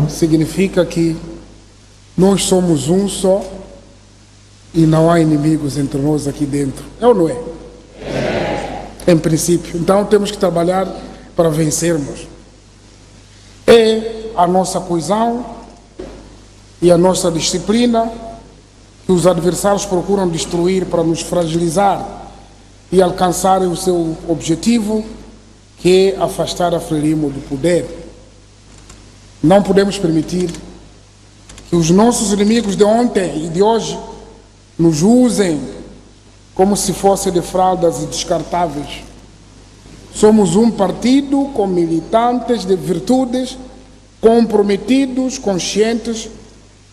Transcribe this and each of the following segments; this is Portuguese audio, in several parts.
significa que nós somos um só e não há inimigos entre nós aqui dentro. É ou não é? Em princípio. Então temos que trabalhar para vencermos. É a nossa coesão e a nossa disciplina que os adversários procuram destruir para nos fragilizar e alcançarem o seu objetivo, que é afastar a Frelimo do poder. Não podemos permitir que os nossos inimigos de ontem e de hoje nos usem como se fossem de fraldas descartáveis. Somos um partido com militantes de virtudes, comprometidos, conscientes,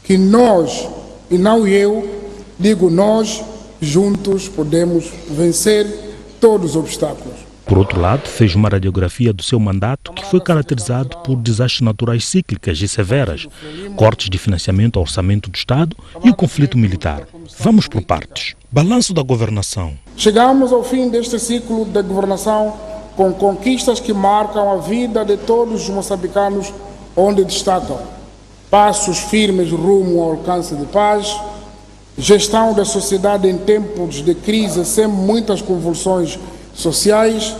que nós, e não eu, digo nós, juntos podemos vencer todos os obstáculos. Por outro lado, fez uma radiografia do seu mandato que foi caracterizado por desastres naturais cíclicas e severas, cortes de financiamento ao orçamento do Estado e o conflito militar. Vamos por partes. Balanço da governação. Chegamos ao fim deste ciclo de governação com conquistas que marcam a vida de todos os moçambicanos, onde destacam passos firmes rumo ao alcance de paz, gestão da sociedade em tempos de crise sem muitas convulsões sociais,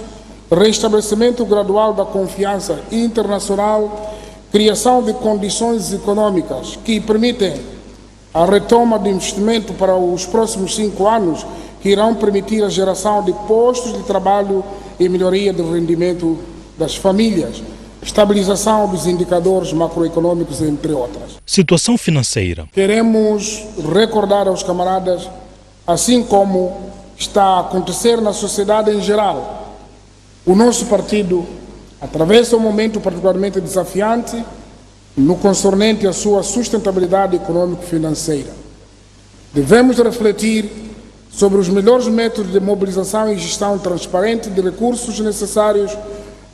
restabelecimento gradual da confiança internacional, criação de condições econômicas que permitem a retoma de investimento para os próximos 5 anos, que irão permitir a geração de postos de trabalho e melhoria do rendimento das famílias, estabilização dos indicadores macroeconômicos, entre outras. Situação financeira. Queremos recordar aos camaradas, assim como está a acontecer na sociedade em geral, o nosso partido atravessa um momento particularmente desafiante no concernente à sua sustentabilidade econômico-financeira. Devemos refletir sobre os melhores métodos de mobilização e gestão transparente de recursos necessários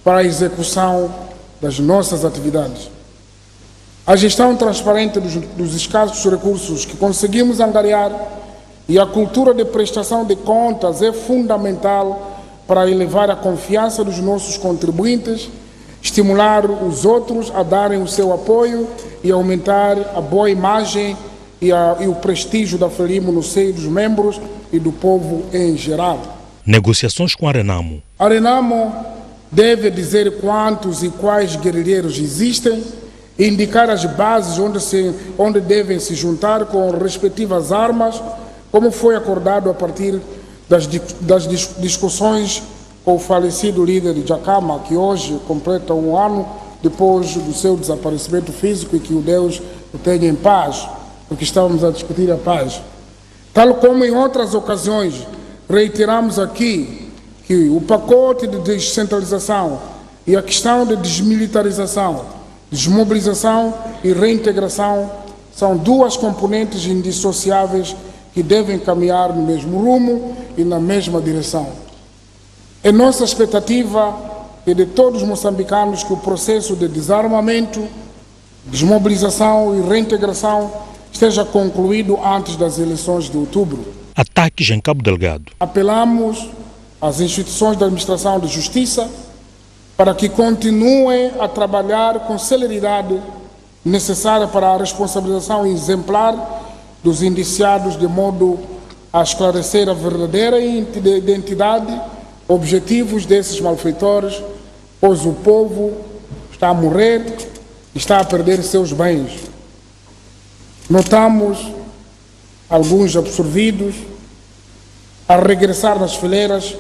para a execução das nossas atividades. A gestão transparente dos escassos recursos que conseguimos angariar e a cultura de prestação de contas é fundamental para elevar a confiança dos nossos contribuintes, estimular os outros a darem o seu apoio e aumentar a boa imagem e o prestígio da Frelimo no seio dos membros e do povo em geral. Negociações com a Renamo. A Renamo deve dizer quantos e quais guerrilheiros existem, indicar as bases onde devem se juntar com respectivas armas, como foi acordado a partir das discussões com o falecido líder de Jacama, que hoje completa 1 ano depois do seu desaparecimento físico, e que o Deus o tenha em paz, porque estávamos a discutir a paz. Tal como em outras ocasiões, reiteramos aqui que o pacote de descentralização e a questão de desmilitarização, desmobilização e reintegração são 2 componentes indissociáveis que devem caminhar no mesmo rumo e na mesma direção. É nossa expectativa e de todos os moçambicanos que o processo de desarmamento, desmobilização e reintegração esteja concluído antes das eleições de outubro. Ataques em Cabo Delgado. Apelamos às instituições da administração de justiça para que continuem a trabalhar com celeridade necessária para a responsabilização exemplar dos indiciados, de modo a esclarecer a verdadeira identidade, objetivos desses malfeitores, pois o povo está a morrer, está a perder seus bens. Notamos alguns absorvidos a regressar nas fileiras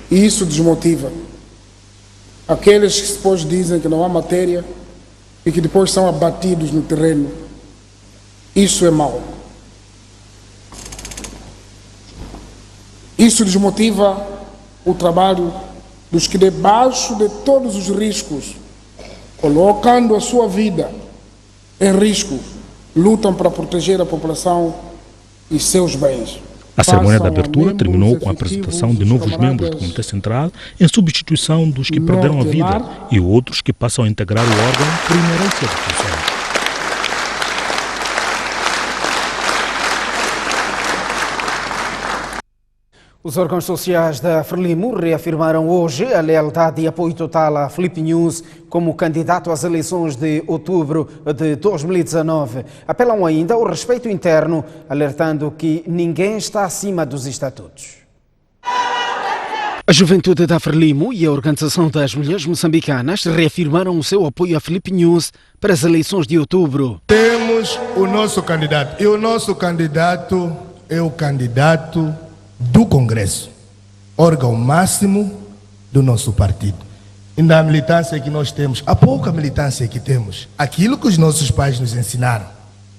e isso desmotiva. Aqueles que depois dizem que não há matéria e que depois são abatidos no terreno. Isso é mau. Isso desmotiva o trabalho dos que, debaixo de todos os riscos, colocando a sua vida em risco, lutam para proteger a população e seus bens. A cerimônia de abertura terminou com a apresentação de novos membros do Comitê Central, em substituição dos que perderam a vida e outros que passam a integrar o órgão por inerência de funções. Os órgãos sociais da Frelimo reafirmaram hoje a lealdade e apoio total a Filipe Nunes como candidato às eleições de outubro de 2019. Apelam ainda ao respeito interno, alertando que ninguém está acima dos estatutos. A juventude da Frelimo e a Organização das Mulheres Moçambicanas reafirmaram o seu apoio a Filipe Nunes para as eleições de outubro. Temos o nosso candidato e o nosso candidato é o candidato do Congresso, órgão máximo do nosso partido. E na militância que nós temos, a pouca militância que temos, aquilo que os nossos pais nos ensinaram,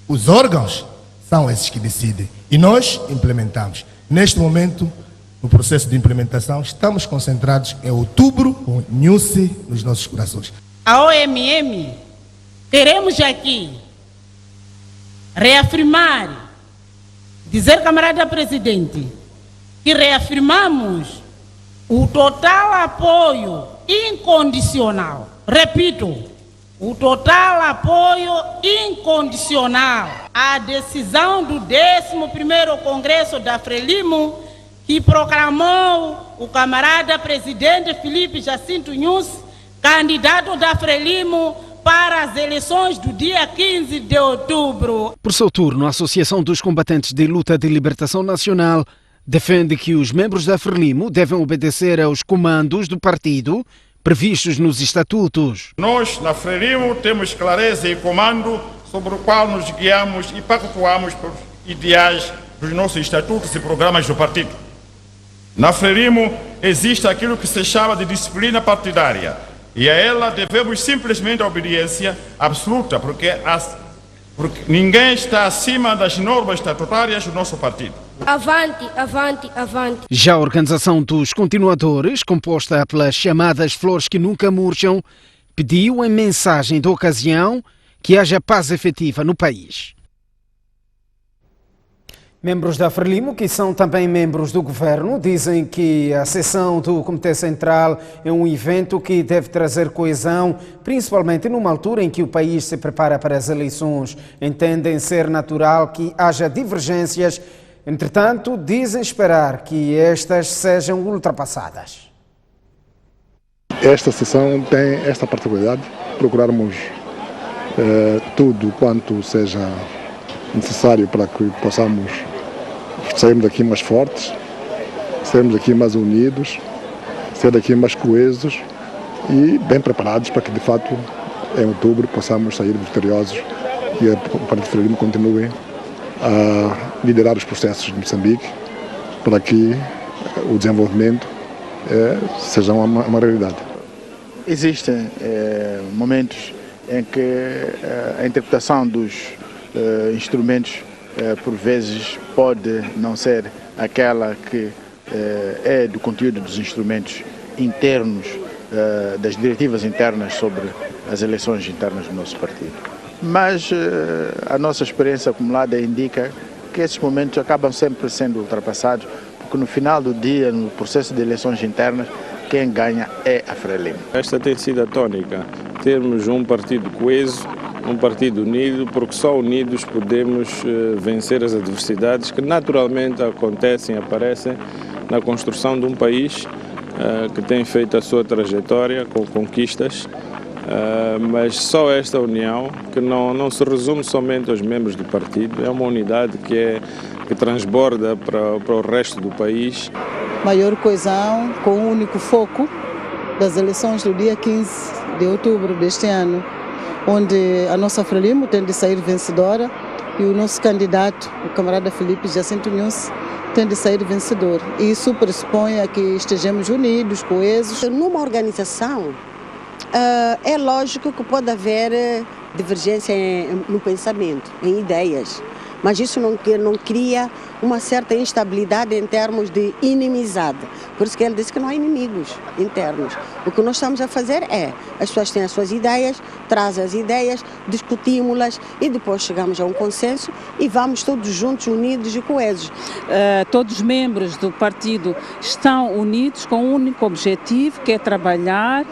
os órgãos são esses que decidem e nós implementamos. Neste momento, no processo de implementação, estamos concentrados em outubro com Nunes nos nossos corações. A OMM, queremos aqui reafirmar, dizer, camarada presidente, que reafirmamos o total apoio incondicional. Repito, o total apoio incondicional à decisão do 11º Congresso da Frelimo, que proclamou o camarada presidente Filipe Jacinto Nunes candidato da Frelimo para as eleições do dia 15 de outubro. Por seu turno, a Associação dos Combatentes de Luta de Libertação Nacional defende que os membros da Frelimo devem obedecer aos comandos do partido previstos nos estatutos. Nós, na Frelimo, temos clareza e comando sobre o qual nos guiamos e pactuamos por ideais dos nossos estatutos e programas do partido. Na Frelimo existe aquilo que se chama de disciplina partidária e a ela devemos simplesmente a obediência absoluta, porque ninguém está acima das normas estatutárias do nosso partido. Avante, avante, avante. Já a Organização dos Continuadores, composta pelas chamadas Flores que Nunca Murcham, pediu em mensagem da ocasião que haja paz efetiva no país. Membros da Frelimo, que são também membros do governo, dizem que a sessão do Comitê Central é um evento que deve trazer coesão, principalmente numa altura em que o país se prepara para as eleições. Entendem ser natural que haja divergências. Entretanto, dizem esperar que estas sejam ultrapassadas. Esta sessão tem esta particularidade, procurarmos tudo quanto seja necessário para que possamos sairmos daqui mais fortes, sairmos daqui mais unidos, sair daqui mais coesos e bem preparados para que, de fato, em outubro possamos sair vitoriosos e o Partido Frelimo continue a liderar os processos de Moçambique para que o desenvolvimento seja uma realidade. Existem momentos em que a interpretação dos instrumentos por vezes pode não ser aquela que é do conteúdo dos instrumentos internos, das diretivas internas sobre as eleições internas do nosso partido. Mas a nossa experiência acumulada indica que esses momentos acabam sempre sendo ultrapassados, porque no final do dia, no processo de eleições internas, quem ganha é a Frelimo. Esta tem sido a tónica, termos um partido coeso, um partido unido, porque só unidos podemos vencer as adversidades que naturalmente acontecem, aparecem na construção de um país que tem feito a sua trajetória com conquistas, mas só esta união, que não se resume somente aos membros do partido, é uma unidade que transborda para o resto do país. Maior coesão com o único foco das eleições do dia 15 de outubro deste ano, onde a nossa Frelimo tem de sair vencedora e o nosso candidato, o camarada Filipe Jacinto Nunes, tem de sair vencedor. E isso pressupõe a que estejamos unidos, coesos. Numa organização, é lógico que pode haver divergência no pensamento, em ideias, mas isso não cria uma certa instabilidade em termos de inimizade. Por isso que ele disse que não há inimigos internos. O que nós estamos a fazer é, as pessoas têm as suas ideias, trazem as ideias, discutimos-las e depois chegamos a um consenso e vamos todos juntos, unidos e coesos. Todos os membros do partido estão unidos com um único objetivo, que é trabalhar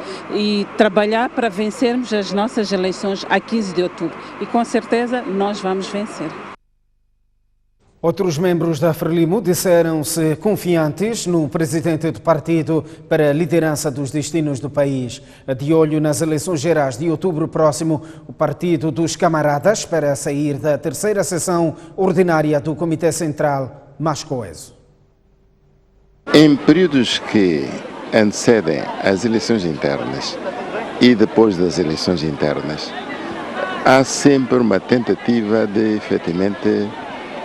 para vencermos as nossas eleições a 15 de outubro. E com certeza nós vamos vencer. Outros membros da Frelimo disseram-se confiantes no presidente do partido para a liderança dos destinos do país. De olho nas eleições gerais de outubro próximo, o Partido dos Camaradas espera sair da terceira sessão ordinária do Comitê Central mais coeso. Em períodos que antecedem as eleições internas e depois das eleições internas, há sempre uma tentativa de, efetivamente,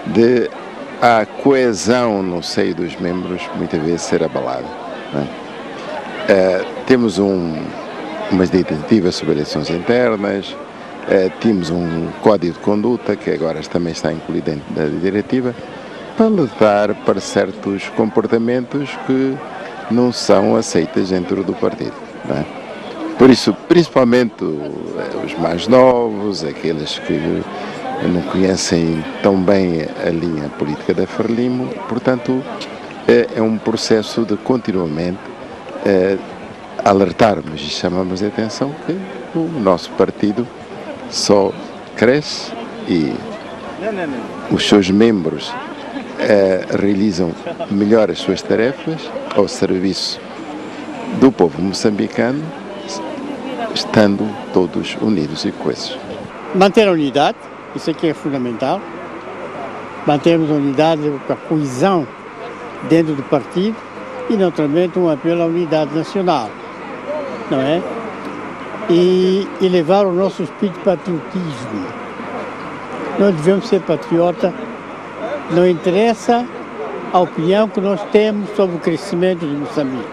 de a coesão no seio dos membros muitas vezes ser abalada. Temos umas diretivas sobre eleições internas, temos um código de conduta que agora também está incluído dentro da diretiva para lutar para certos comportamentos que não são aceitos dentro do partido. Por isso, principalmente os mais novos, aqueles que não conhecem tão bem a linha política da Frelimo, portanto, é um processo de continuamente alertarmos e chamamos a atenção que o nosso partido só cresce e os seus membros realizam melhor as suas tarefas ao serviço do povo moçambicano, estando todos unidos e coesos. Manter a unidade, isso aqui é fundamental. Mantermos a unidade, a coesão dentro do partido e, naturalmente, um apelo à unidade nacional, não é? E levar o nosso espírito de patriotismo. Nós devemos ser patriota, não interessa a opinião que nós temos sobre o crescimento de Moçambique,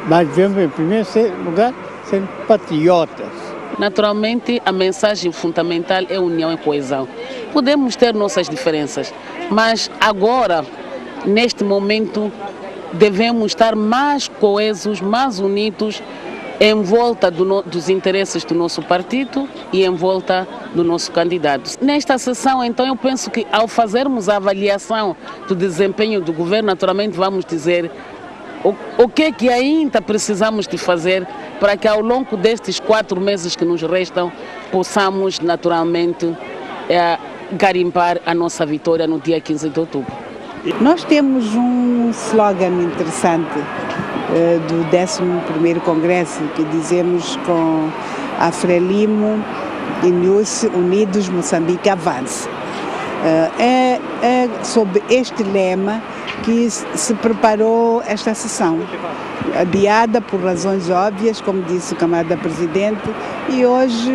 mas devemos, em primeiro lugar, ser patriotas. Naturalmente, a mensagem fundamental é união e coesão. Podemos ter nossas diferenças, mas agora, neste momento, devemos estar mais coesos, mais unidos, em volta dos interesses do nosso partido e em volta do nosso candidato. Nesta sessão, então, eu penso que ao fazermos a avaliação do desempenho do governo, naturalmente vamos dizer o que é que ainda precisamos de fazer para que ao longo destes 4 meses que nos restam possamos naturalmente garimpar a nossa vitória no dia 15 de outubro. Nós temos um slogan interessante do 11º Congresso que dizemos com a Frelimo Unidos Moçambique Avance. É sob este lema que se preparou esta sessão, adiada por razões óbvias, como disse o camarada Presidente, e hoje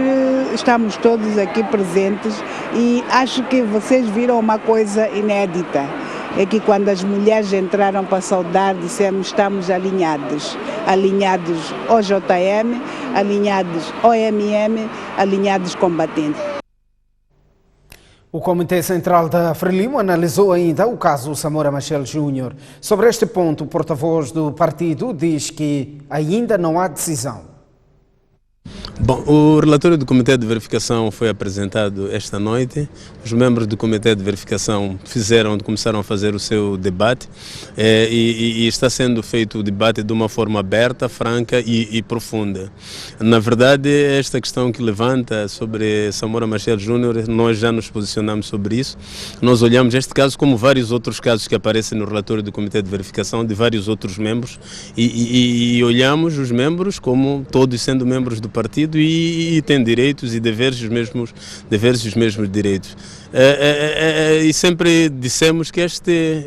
estamos todos aqui presentes e acho que vocês viram uma coisa inédita, é que quando as mulheres entraram para saudar, dissemos estamos alinhados ao JM, alinhados ao MM, alinhados combatentes. O Comitê Central da Frelimo analisou ainda o caso Samora Machel Júnior. Sobre este ponto, o porta-voz do partido diz que ainda não há decisão. Bom, o relatório do Comitê de Verificação foi apresentado esta noite. Os membros do Comitê de Verificação começaram a fazer o seu debate e está sendo feito o debate de uma forma aberta, franca e profunda. Na verdade, esta questão que levanta sobre Samora Machel Júnior, nós já nos posicionamos sobre isso. Nós olhamos este caso como vários outros casos que aparecem no relatório do Comitê de Verificação de vários outros membros e olhamos os membros como todos sendo membros do partido e têm direitos e deveres os mesmos direitos. E sempre dissemos que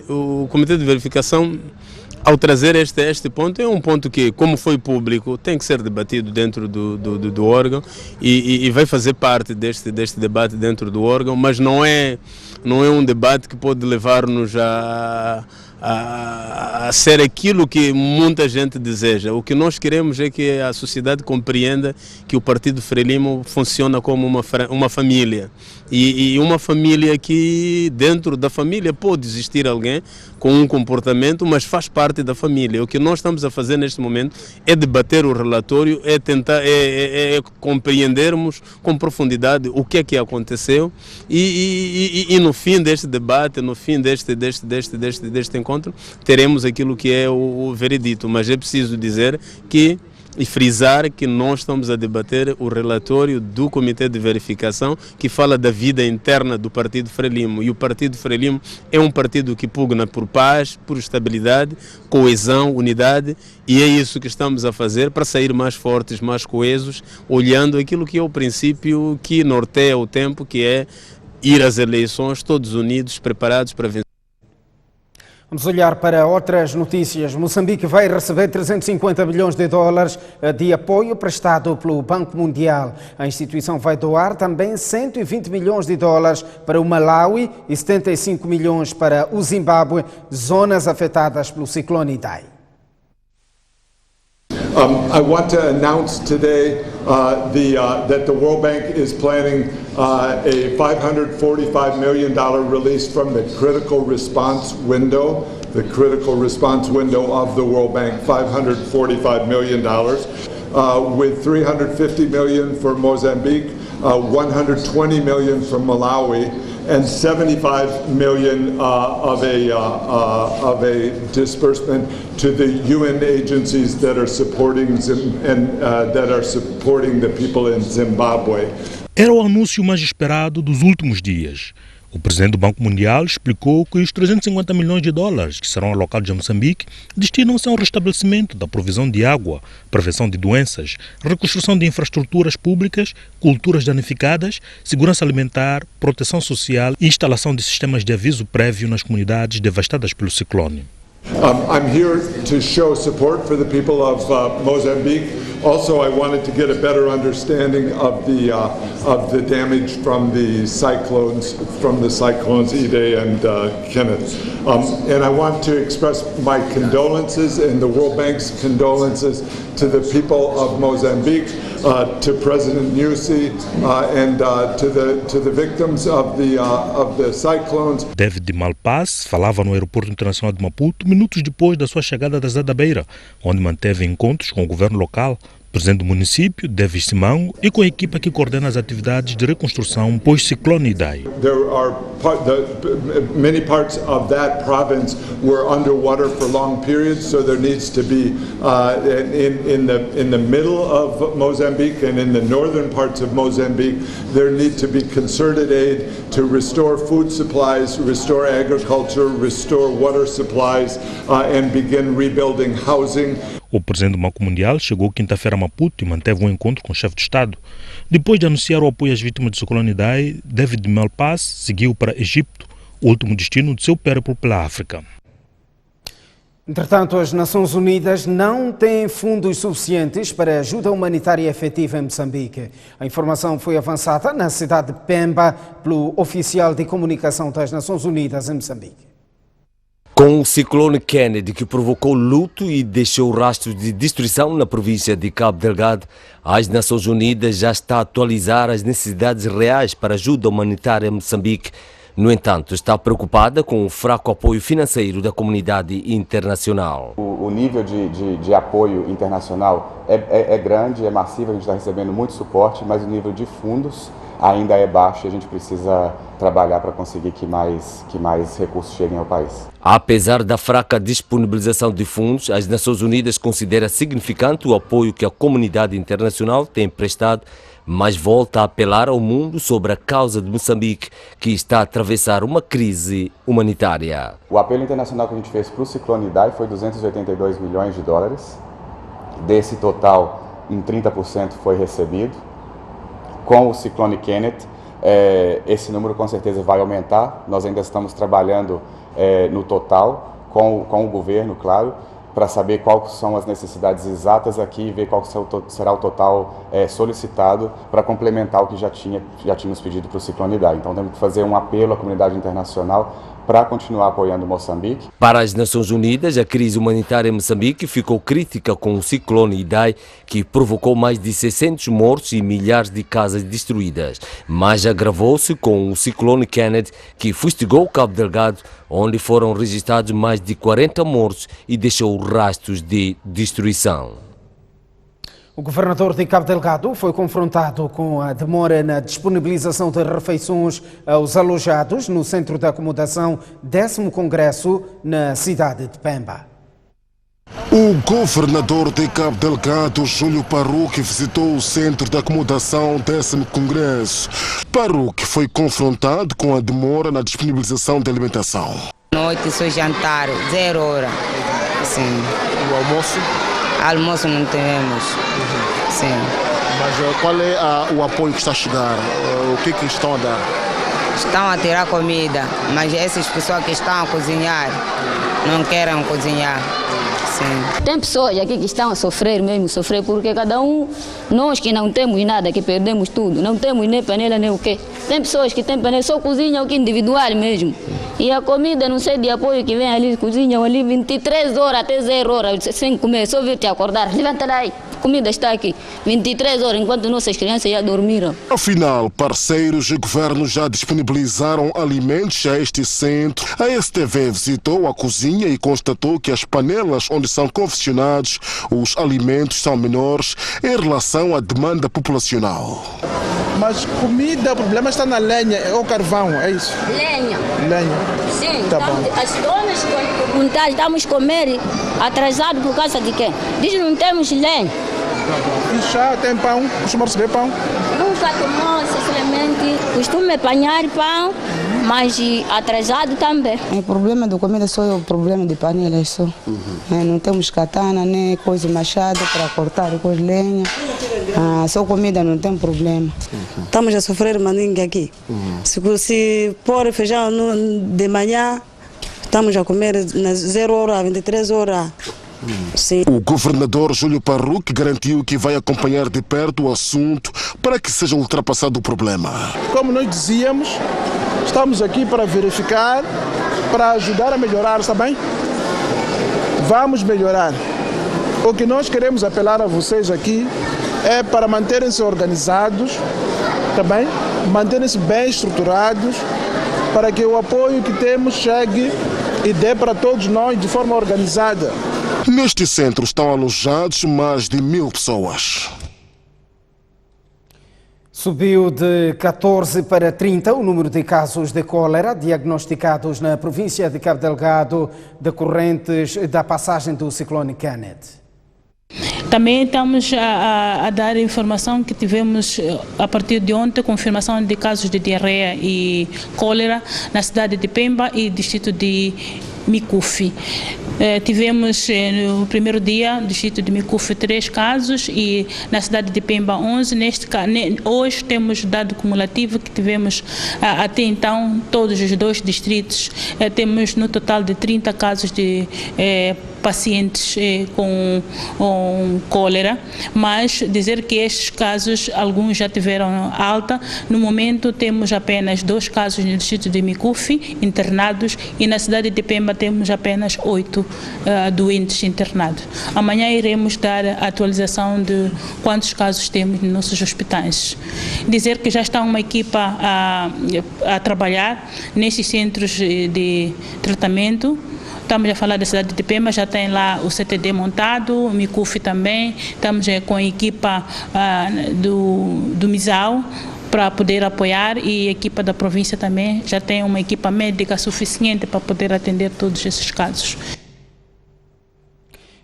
o Comitê de Verificação, ao trazer este ponto, é um ponto que, como foi público, tem que ser debatido dentro do órgão e vai fazer parte deste debate dentro do órgão, mas não é um debate que pode levar-nos a ser aquilo que muita gente deseja. O que nós queremos é que a sociedade compreenda que o Partido Frelimo funciona como uma família. E uma família que dentro da família pode existir alguém com um comportamento, mas faz parte da família. O que nós estamos a fazer neste momento é debater o relatório, é tentar compreendermos com profundidade o que é que aconteceu e no fim deste debate, no fim deste encontro, teremos aquilo que é o veredito. Mas é preciso dizer que e frisar que nós estamos a debater o relatório do Comitê de Verificação que fala da vida interna do Partido Frelimo. E o Partido Frelimo é um partido que pugna por paz, por estabilidade, coesão, unidade, e é isso que estamos a fazer para sair mais fortes, mais coesos, olhando aquilo que é o princípio que norteia o tempo, que é ir às eleições todos unidos, preparados para vencer. Vamos olhar para outras notícias. Moçambique vai receber 350 milhões de dólares de apoio prestado pelo Banco Mundial. A instituição vai doar também 120 milhões de dólares para o Malawi e 75 milhões para o Zimbábue, zonas afetadas pelo ciclone Idai. I want to announce today that the World Bank is planning a $545 million release from the critical response window. The critical response window of the World Bank, $545 million, with $350 million for Mozambique, $120 million for Malawi, and $75 million of a disbursement to the UN agencies that are supporting the people in Zimbabwe. Era o anúncio mais esperado dos últimos dias. O presidente do Banco Mundial explicou que os 350 milhões de dólares que serão alocados a Moçambique destinam-se ao restabelecimento da provisão de água, prevenção de doenças, reconstrução de infraestruturas públicas, culturas danificadas, segurança alimentar, proteção social e instalação de sistemas de aviso prévio nas comunidades devastadas pelo ciclone. I'm here to show support for the people of Mozambique. Also, I wanted to get a better understanding of the damage from the cyclones Idai and Kenneth. And I want to express my condolences and the World Bank's condolences to the people of Mozambique, to President Nyusi, and to the victims of the cyclones. David Malpass falava no Aeroporto Internacional de Maputo minutos depois da sua chegada da Zada Beira, onde manteve encontros com o governo local, presidente do município, Davis Simango, e com a equipa que coordena as atividades de reconstrução pós-ciclone Idai. Many parts of that province were underwater for long periods, so there needs to be in the middle of Mozambique and in the northern parts of Mozambique, there need to be concerted aid to restore food supplies, restore agriculture, restore water supplies, and begin rebuilding housing. O presidente do Banco Mundial chegou quinta-feira a Maputo e manteve um encontro com o chefe de Estado. Depois de anunciar o apoio às vítimas do ciclone Idai, David Malpass seguiu para Egito, o último destino de seu périplo pela África. Entretanto, as Nações Unidas não têm fundos suficientes para ajuda humanitária efetiva em Moçambique. A informação foi avançada na cidade de Pemba pelo oficial de comunicação das Nações Unidas em Moçambique. Com o ciclone Kennedy, que provocou luto e deixou rastros de destruição na província de Cabo Delgado, as Nações Unidas já está a atualizar as necessidades reais para ajuda humanitária em Moçambique. No entanto, está preocupada com o fraco apoio financeiro da comunidade internacional. O nível de apoio internacional é grande, é massivo, a gente está recebendo muito suporte, mas o nível de fundos ainda é baixo e a gente precisa trabalhar para conseguir que mais recursos cheguem ao país. Apesar da fraca disponibilização de fundos, as Nações Unidas considera significante o apoio que a comunidade internacional tem prestado, mas volta a apelar ao mundo sobre a causa de Moçambique, que está a atravessar uma crise humanitária. O apelo internacional que a gente fez para o ciclone Idai foi 282 milhões de dólares. Desse total, em 30% foi recebido. Com o ciclone Kenneth, esse número com certeza vai aumentar. Nós ainda estamos trabalhando no total, com o governo, claro, para saber quais são as necessidades exatas aqui e ver qual será o total solicitado para complementar o que já tínhamos pedido para o ciclone Idai. Então temos que fazer um apelo à comunidade internacional para continuar apoiando Moçambique. Para as Nações Unidas, a crise humanitária em Moçambique ficou crítica com o ciclone Idai, que provocou mais de 600 mortos e milhares de casas destruídas. Mas agravou-se com o ciclone Kennedy, que fustigou Cabo Delgado, onde foram registrados mais de 40 mortos e deixou rastros de destruição. O governador de Cabo Delgado foi confrontado com a demora na disponibilização de refeições aos alojados no Centro de Acomodação 10º Congresso na cidade de Pemba. O governador de Cabo Delgado, Júlio Parruque, visitou o centro de acomodação do 10º Congresso. Parruque foi confrontado com a demora na disponibilização de alimentação. Noite, só jantar, 0 hora. Sim. O almoço? Almoço não temos. Sim. Mas qual é o apoio que está a chegar? O que estão a dar? Estão a tirar comida, mas essas pessoas que estão a cozinhar não querem cozinhar. Sim. Tem pessoas aqui que estão a sofrer mesmo, porque cada um, nós que não temos nada, que perdemos tudo, não temos nem panela nem o quê. Tem pessoas que têm panela, só cozinham aqui individual mesmo. E a comida, não sei de apoio que vem ali, cozinham ali 23 horas até 0 horas, sem comer, só vir te acordar, levanta daí. Comida está aqui, 23 horas, enquanto nossas crianças já dormiram. Afinal, parceiros e governos já disponibilizaram alimentos a este centro. A STV visitou a cozinha e constatou que as panelas onde são confeccionados os alimentos são menores em relação à demanda populacional. Mas comida, o problema está na lenha ou carvão, é isso? Lenha. Sim, tá bom. As donas perguntaram, estamos a comer atrasado por causa de quê? Diz não temos lenha. E já tem pão? Costuma receber pão? Nunca tomou, sinceramente. Costumo apanhar pão, mas atrasado também. O problema da comida só é o problema de panelas só. Não temos katana, nem coisa machado para cortar com lenha. Só comida não tem problema. Estamos a sofrer mandinga aqui. Se pôr feijão de manhã, estamos a comer nas 0 horas, 23 horas. Sim. O governador Júlio Parruque garantiu que vai acompanhar de perto o assunto para que seja ultrapassado o problema. Como nós dizíamos, estamos aqui para verificar, para ajudar a melhorar, está bem? Vamos melhorar. O que nós queremos apelar a vocês aqui é para manterem-se organizados, tá bem? Manterem-se bem estruturados, para que o apoio que temos chegue e dê para todos nós de forma organizada. Neste centro estão alojados mais de 1.000 pessoas. Subiu de 14 para 30 o número de casos de cólera diagnosticados na província de Cabo Delgado, decorrentes da passagem do ciclone Kenneth. Também estamos a dar informação que tivemos a partir de ontem, confirmação de casos de diarreia e cólera na cidade de Pemba e distrito de Micufi. Tivemos no primeiro dia, no distrito de Micufi, 3 casos e na cidade de Pemba 11. Hoje temos dado cumulativo que tivemos até então, todos os 2 distritos, temos no total de 30 casos de pacientes com cólera, mas dizer que estes casos, alguns já tiveram alta. No momento temos apenas 2 casos no distrito de Micufi internados e na cidade de Pemba temos apenas 8 doentes internados. Amanhã iremos dar a atualização de quantos casos temos nos nossos hospitais. Dizer que já está uma equipa a trabalhar nesses centros de tratamento. Estamos a falar da cidade de Pemba, já tem lá o CTD montado, o Micufi também, estamos com a equipa do Misau para poder apoiar e a equipa da província também já tem uma equipa médica suficiente para poder atender todos esses casos.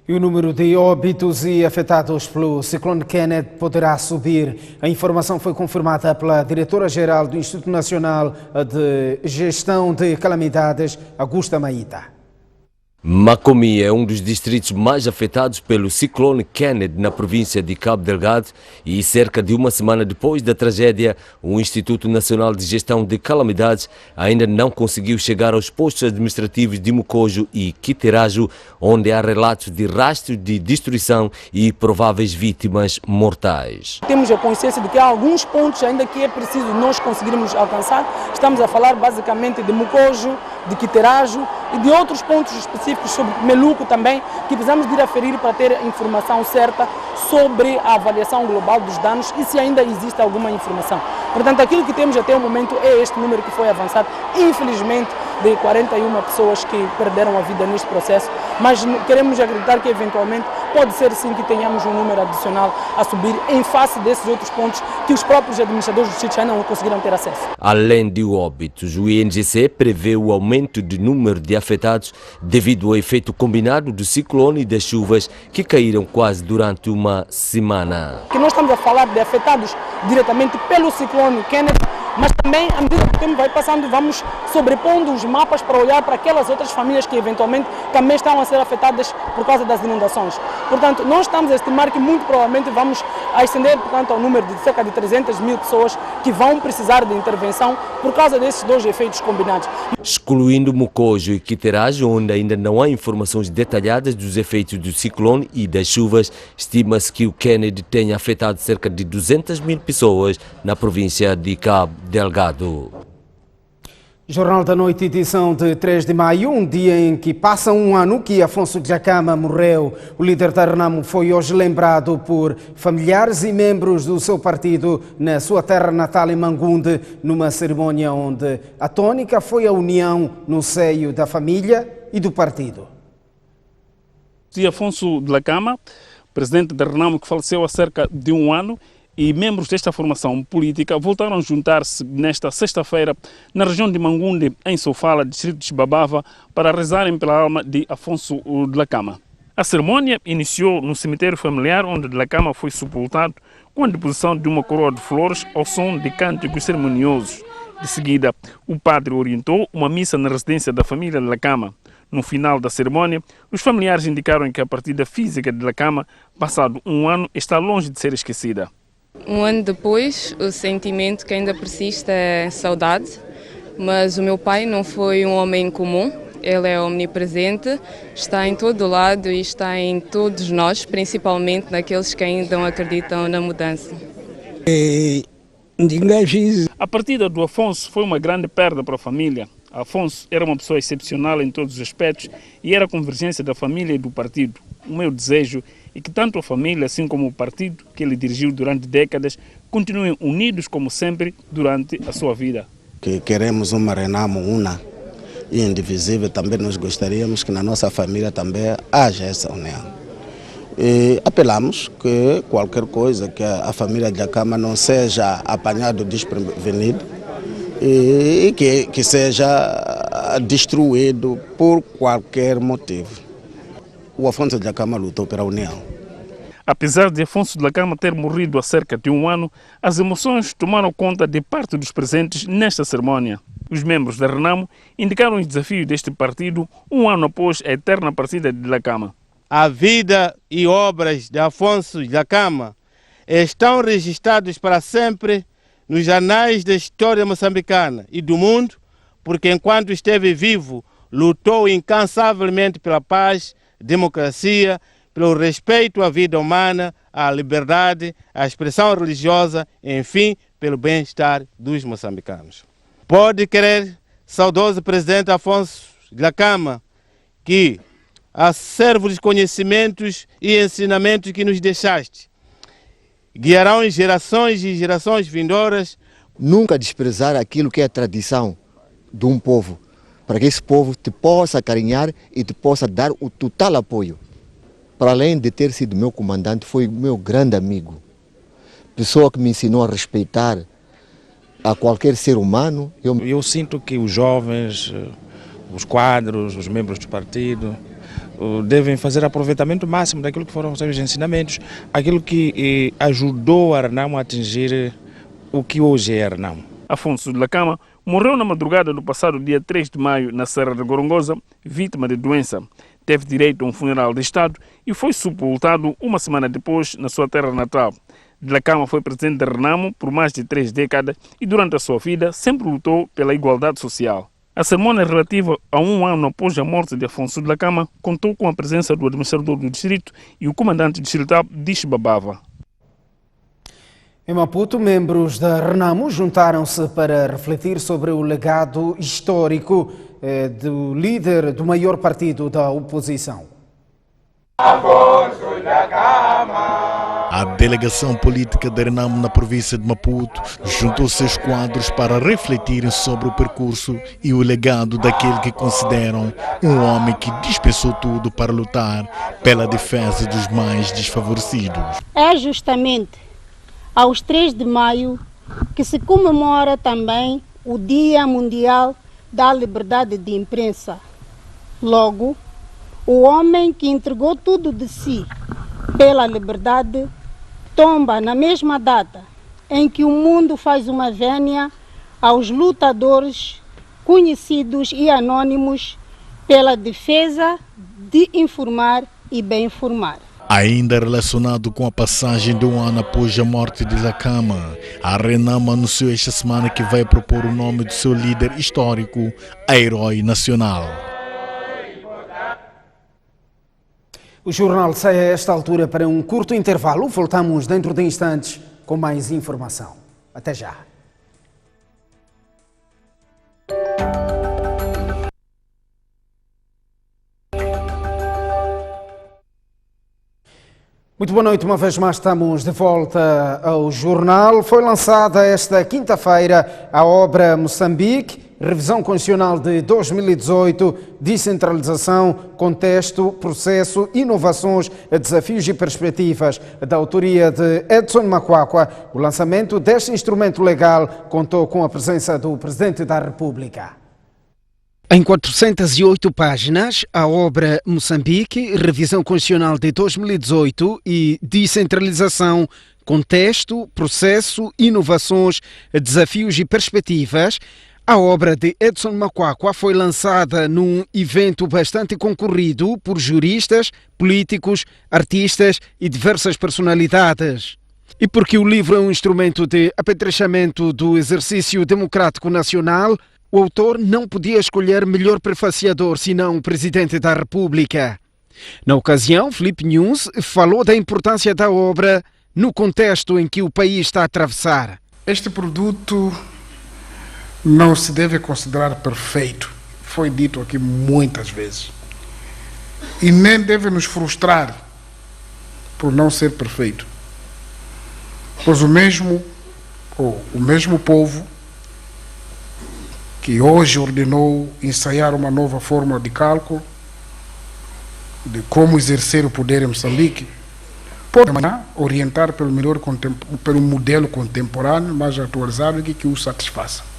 E o número de óbitos e afetados pelo ciclone Kenneth poderá subir. A informação foi confirmada pela diretora-geral do Instituto Nacional de Gestão de Calamidades, Augusta Maíta. Macomi é um dos distritos mais afetados pelo ciclone Kenneth na província de Cabo Delgado e cerca de uma semana depois da tragédia, o Instituto Nacional de Gestão de Calamidades ainda não conseguiu chegar aos postos administrativos de Mocojo e Quiterajo, onde há relatos de rastros de destruição e prováveis vítimas mortais. Temos a consciência de que há alguns pontos ainda que é preciso nós conseguirmos alcançar. Estamos a falar basicamente de Mocojo, de Quiterajo e de outros pontos específicos sobre Meluco também, que precisamos de ir aferir para ter a informação certa sobre a avaliação global dos danos e se ainda existe alguma informação. Portanto, aquilo que temos até o momento é este número que foi avançado, infelizmente, de 41 pessoas que perderam a vida neste processo, mas queremos acreditar que eventualmente pode ser sim que tenhamos um número adicional a subir em face desses outros pontos que os próprios administradores do distrito ainda não conseguiram ter acesso. Além de óbitos, o INGC prevê o aumento do número de afetados devido ao efeito combinado do ciclone e das chuvas que caíram quase durante uma semana. Que nós estamos a falar de afetados diretamente pelo ciclone Kenneth, mas também, à medida que o tempo vai passando, vamos sobrepondo os mapas para olhar para aquelas outras famílias que eventualmente também estão a ser afetadas por causa das inundações. Portanto, nós estamos a estimar que muito provavelmente vamos estender, portanto, ao número de cerca de 300 mil pessoas que vão precisar de intervenção por causa desses dois efeitos combinados. Excluindo Mocojo e Quiterágio, onde ainda não há informações detalhadas dos efeitos do ciclone e das chuvas, estima-se que o Kennedy tenha afetado cerca de 200 mil pessoas na província de Cabo Delgado. Jornal da Noite, edição de 3 de maio, um dia em que passa um ano que Afonso Dhlakama morreu. O líder da Renamo foi hoje lembrado por familiares e membros do seu partido na sua terra natal em Mangunde, numa cerimónia onde a tônica foi a união no seio da família e do partido. De Afonso Dhlakama, presidente da Renamo, que faleceu há cerca de um ano, e membros desta formação política voltaram a juntar-se nesta sexta-feira na região de Mangunde, em Sofala, distrito de Xibabava, para rezarem pela alma de Afonso Dhlakama. A cerimônia iniciou no cemitério familiar, onde Dhlakama foi sepultado com a deposição de uma coroa de flores ao som de cânticos cerimoniosos. De seguida, o padre orientou uma missa na residência da família Dhlakama. No final da cerimônia, os familiares indicaram que a partida física de Dhlakama, passado um ano, está longe de ser esquecida. Um ano depois, o sentimento que ainda persiste é saudade, mas o meu pai não foi um homem comum, ele é omnipresente, está em todo lado e está em todos nós, principalmente naqueles que ainda não acreditam na mudança. A partida do Afonso foi uma grande perda para a família. Afonso era uma pessoa excepcional em todos os aspectos e era a convergência da família e do partido. O meu desejo é que tanto a família, assim como o partido que ele dirigiu durante décadas, continuem unidos como sempre durante a sua vida. Que queremos uma Renamo una e indivisível, também nós gostaríamos que na nossa família também haja essa união. E apelamos que qualquer coisa que a família Dhlakama não seja apanhado desprevenido e que seja destruído por qualquer motivo. O Afonso Dhlakama lutou pela união. Apesar de Afonso Dhlakama ter morrido há cerca de um ano, as emoções tomaram conta de parte dos presentes nesta cerimônia. Os membros da Renamo indicaram os desafios deste partido um ano após a eterna partida de Dhlakama. A vida e obras de Afonso Dhlakama estão registrados para sempre nos anais da história moçambicana e do mundo, porque enquanto esteve vivo, lutou incansavelmente pela paz, democracia, pelo respeito à vida humana, à liberdade, à expressão religiosa, enfim, pelo bem-estar dos moçambicanos. Pode crer, saudoso presidente Afonso Dhlakama, que acervo de conhecimentos e ensinamentos que nos deixaste guiarão em gerações e gerações vindouras. Nunca desprezar aquilo que é a tradição de um povo, para que esse povo te possa acarinhar e te possa dar o total apoio. Para além de ter sido meu comandante, foi meu grande amigo. Pessoa que me ensinou a respeitar a qualquer ser humano. Eu sinto que os jovens, os quadros, os membros do partido devem fazer aproveitamento máximo daquilo que foram os seus ensinamentos, aquilo que ajudou a Renamo a atingir o que hoje é a Renamo. Afonso Dhlakama morreu na madrugada do passado dia 3 de maio na Serra de Gorongosa, vítima de doença. Teve direito a um funeral de Estado e foi sepultado uma semana depois na sua terra natal. Dhlakama foi presidente da Renamo por mais de 3 décadas e durante a sua vida sempre lutou pela igualdade social. A cerimônia relativa a um ano após a morte de Afonso Dhlakama contou com a presença do administrador do distrito e o comandante distrital de Xibabava. Em Maputo, membros da Renamo juntaram-se para refletir sobre o legado histórico do líder do maior partido da oposição. Afonso Dhlakama. delegação política da Renamo na província de Maputo juntou seus quadros para refletirem sobre o percurso e o legado daquele que consideram um homem que dispensou tudo para lutar pela defesa dos mais desfavorecidos. É justamente aos 3 de maio que se comemora também o Dia Mundial da Liberdade de Imprensa. Logo, o homem que entregou tudo de si pela liberdade tomba na mesma data em que o mundo faz uma vénia aos lutadores conhecidos e anônimos pela defesa de informar e bem informar. Ainda relacionado com a passagem de um ano após a morte de Dhlakama, a Renamo anunciou esta semana que vai propor o nome do seu líder histórico a herói nacional. O jornal sai a esta altura para um curto intervalo. Voltamos dentro de instantes com mais informação. Até já. Muito boa noite, uma vez mais estamos de volta ao jornal. Foi lançada esta quinta-feira a obra Moçambique, Revisão Constitucional de 2018, Descentralização, Contexto, Processo, Inovações, Desafios e Perspectivas, da autoria de Edson Makwakwa. O lançamento deste instrumento legal contou com a presença do Presidente da República. Em 408 páginas, a obra Moçambique, Revisão Constitucional de 2018 e Descentralização, Contexto, Processo, Inovações, Desafios e Perspectivas, a obra de Edson Makwakwa foi lançada num evento bastante concorrido por juristas, políticos, artistas e diversas personalidades. E porque o livro é um instrumento de apetrechamento do exercício democrático nacional, o autor não podia escolher melhor prefaciador senão o Presidente da República. Na ocasião, Filipe Nunes falou da importância da obra no contexto em que o país está a atravessar. Este produto não se deve considerar perfeito, foi dito aqui muitas vezes, e nem deve nos frustrar por não ser perfeito, pois o mesmo povo que hoje ordenou ensaiar uma nova forma de cálculo de como exercer o poder em Moçambique, pode amanhã orientar pelo modelo contemporâneo mais atualizado que o satisfaça.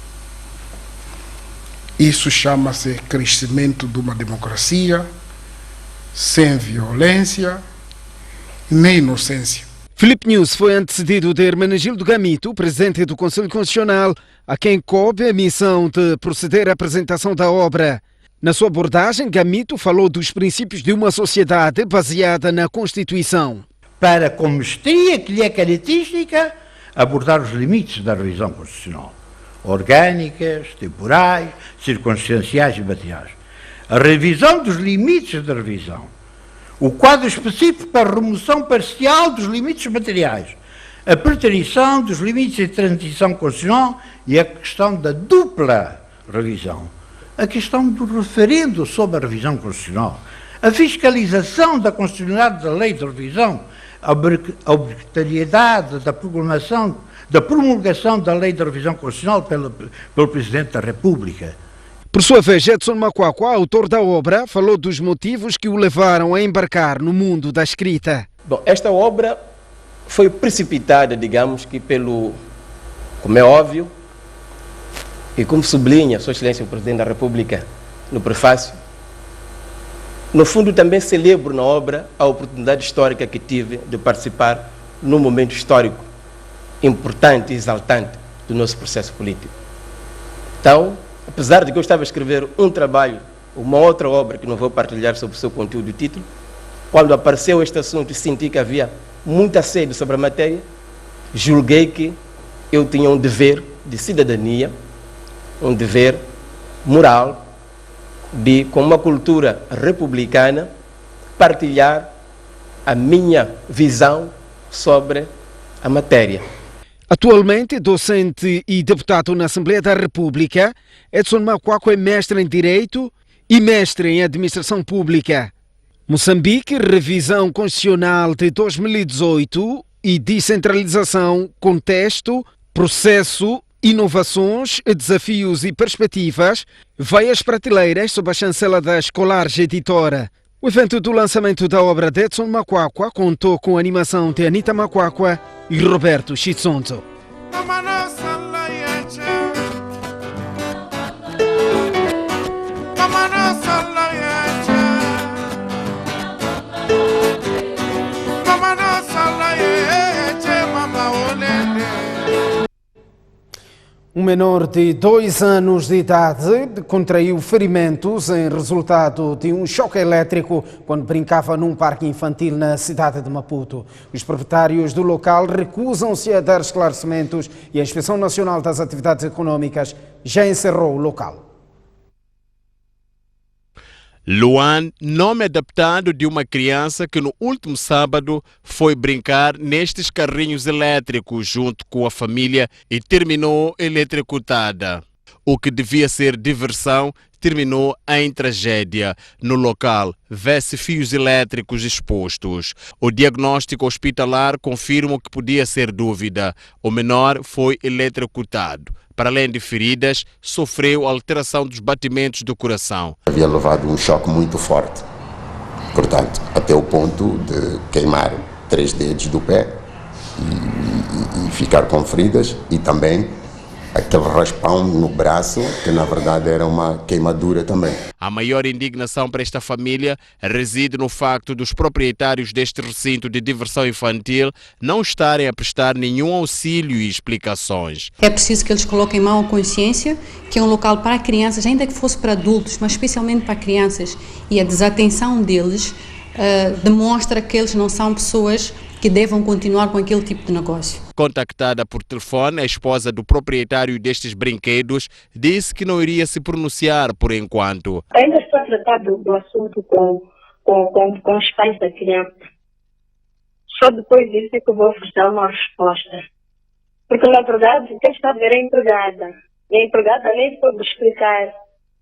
Isso chama-se crescimento de uma democracia sem violência nem inocência. Filipe Nunes foi antecedido de Hermenegildo Gamito, presidente do Conselho Constitucional, a quem coube a missão de proceder à apresentação da obra. Na sua abordagem, Gamito falou dos princípios de uma sociedade baseada na Constituição. Para, com mestria que lhe é característica, abordar os limites da revisão constitucional, orgânicas, temporais, circunstanciais e materiais. A revisão dos limites da revisão, o quadro específico para a remoção parcial dos limites materiais, a preterição dos limites de transição constitucional e a questão da dupla revisão, a questão do referendo sobre a revisão constitucional, a fiscalização da constitucionalidade da lei de revisão, a obrigatoriedade da promulgação da lei de revisão constitucional pelo Presidente da República. Por sua vez, Edson Makwakwa, autor da obra, falou dos motivos que o levaram a embarcar no mundo da escrita. Bom, esta obra foi precipitada, digamos que como é óbvio, e como sublinha Sua Excelência o Presidente da República no prefácio, no fundo também celebro na obra a oportunidade histórica que tive de participar num momento histórico importante e exaltante do nosso processo político. Então, apesar de que eu estava a escrever um trabalho, uma outra obra que não vou partilhar sobre o seu conteúdo e título, quando apareceu este assunto e senti que havia muita sede sobre a matéria, julguei que eu tinha um dever de cidadania, um dever moral, de, com uma cultura republicana, partilhar a minha visão sobre a matéria. Atualmente, docente e deputado na Assembleia da República, Edson Makwakwa é mestre em Direito e mestre em Administração Pública. Moçambique, Revisão Constitucional de 2018, e descentralização, contexto, processo, inovações, desafios e perspectivas, vai às prateleiras sob a chancela da Escolares Editora. O evento do lançamento da obra de Edson Makwakwa contou com a animação de Anita Makwakwa e Roberto Chitsonzo. Um menor de 2 anos de idade contraiu ferimentos em resultado de um choque elétrico quando brincava num parque infantil na cidade de Maputo. Os proprietários do local recusam-se a dar esclarecimentos e a Inspeção Nacional das Atividades Econômicas já encerrou o local. Luan, nome adaptado de uma criança que no último sábado foi brincar nestes carrinhos elétricos junto com a família e terminou eletrocutada. O que devia ser diversão terminou em tragédia. No local, vê-se fios elétricos expostos. O diagnóstico hospitalar confirma que podia ser dúvida. O menor foi eletrocutado. Para além de feridas, sofreu alteração dos batimentos do coração. Havia levado um choque muito forte, portanto, até o ponto de queimar 3 dedos do pé e ficar com feridas e também aquele raspão no braço, que na verdade era uma queimadura também. A maior indignação para esta família reside no facto dos proprietários deste recinto de diversão infantil não estarem a prestar nenhum auxílio e explicações. É preciso que eles coloquem mão à consciência que é um local para crianças, ainda que fosse para adultos, mas especialmente para crianças, e a desatenção deles demonstra que eles não são pessoas que devam continuar com aquele tipo de negócio. Contactada por telefone, a esposa do proprietário destes brinquedos disse que não iria se pronunciar por enquanto. Ainda estou a tratar do assunto com os pais da criança. Só depois disso é que eu vou oferecer uma resposta. Porque, na verdade, quem está a ver é a empregada. E a empregada nem pode explicar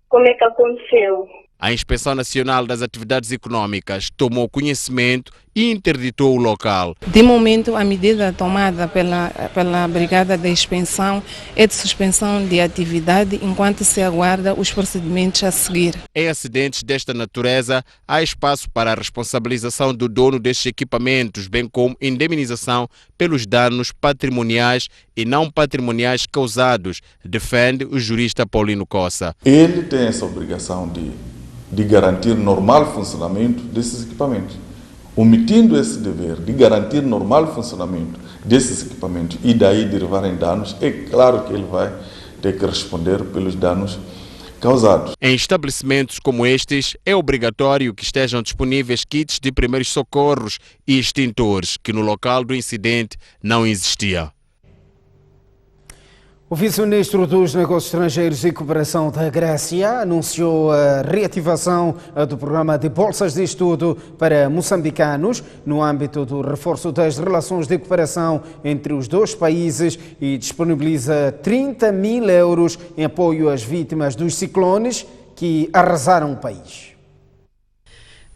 como é que aconteceu. A Inspeção Nacional das Atividades Econômicas tomou conhecimento e interditou o local. De momento, a medida tomada pela Brigada de Inspeção é de suspensão de atividade enquanto se aguarda os procedimentos a seguir. Em acidentes desta natureza, há espaço para a responsabilização do dono destes equipamentos, bem como indemnização pelos danos patrimoniais e não patrimoniais causados, defende o jurista Paulino Cossa. Ele tem essa obrigação de garantir normal funcionamento desses equipamentos. Omitindo esse dever de garantir normal funcionamento desses equipamentos e daí derivarem danos, é claro que ele vai ter que responder pelos danos causados. Em estabelecimentos como estes, é obrigatório que estejam disponíveis kits de primeiros socorros e extintores, que no local do incidente não existia. O vice-ministro dos Negócios Estrangeiros e Cooperação da Grécia anunciou a reativação do programa de bolsas de estudo para moçambicanos no âmbito do reforço das relações de cooperação entre os dois países e disponibiliza 30 mil euros em apoio às vítimas dos ciclones que arrasaram o país.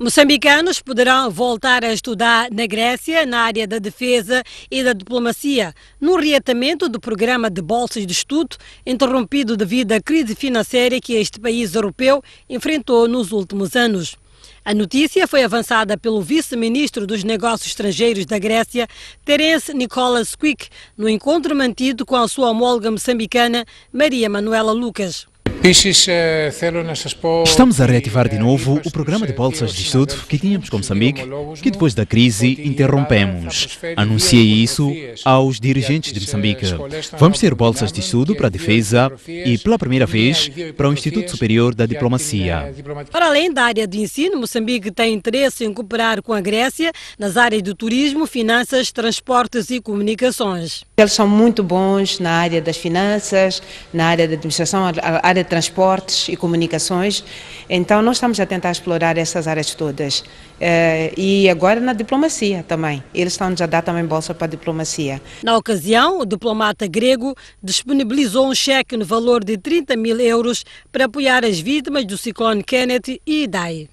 Moçambicanos poderão voltar a estudar na Grécia na área da defesa e da diplomacia, no reatamento do programa de bolsas de estudo, interrompido devido à crise financeira que este país europeu enfrentou nos últimos anos. A notícia foi avançada pelo vice-ministro dos Negócios Estrangeiros da Grécia, Terence Nicholas Quick, no encontro mantido com a sua homóloga moçambicana, Maria Manuela Lucas. Estamos a reativar de novo o programa de bolsas de estudo que tínhamos com Moçambique, que depois da crise interrompemos. Anunciei isso aos dirigentes de Moçambique. Vamos ter bolsas de estudo para a defesa e, pela primeira vez, para o Instituto Superior da Diplomacia. Para além da área de ensino, Moçambique tem interesse em cooperar com a Grécia nas áreas do turismo, finanças, transportes e comunicações. Eles são muito bons na área das finanças, na área da administração, a área de transportes e comunicações, então nós estamos a tentar explorar essas áreas todas. E agora na diplomacia também, eles estão-nos a dar também bolsa para a diplomacia. Na ocasião, o diplomata grego disponibilizou um cheque no valor de 30 mil euros para apoiar as vítimas do ciclone Kenneth e Idai.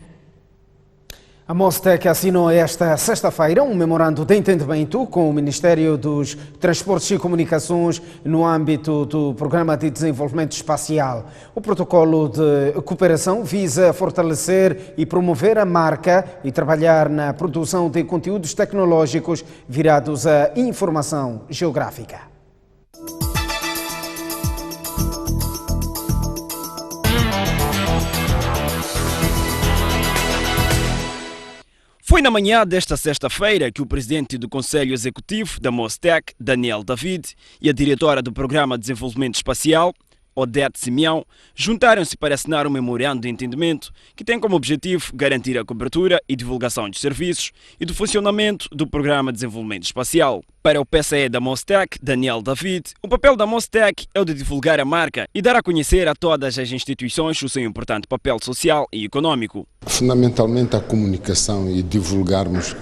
A Mostec assinou esta sexta-feira um memorando de entendimento com o Ministério dos Transportes e Comunicações no âmbito do Programa de Desenvolvimento Espacial. O protocolo de cooperação visa fortalecer e promover a marca e trabalhar na produção de conteúdos tecnológicos virados à informação geográfica. Foi na manhã desta sexta-feira que o presidente do Conselho Executivo da Mostec, Daniel David, e a diretora do Programa de Desenvolvimento Espacial, Odete Simeão, juntaram-se para assinar um memorando de entendimento que tem como objetivo garantir a cobertura e divulgação dos serviços e do funcionamento do Programa de Desenvolvimento Espacial. Para o PCE da Mostec, Daniel David, o papel da Mostec é o de divulgar a marca e dar a conhecer a todas as instituições o seu importante papel social e econômico. Fundamentalmente a comunicação e divulgarmos.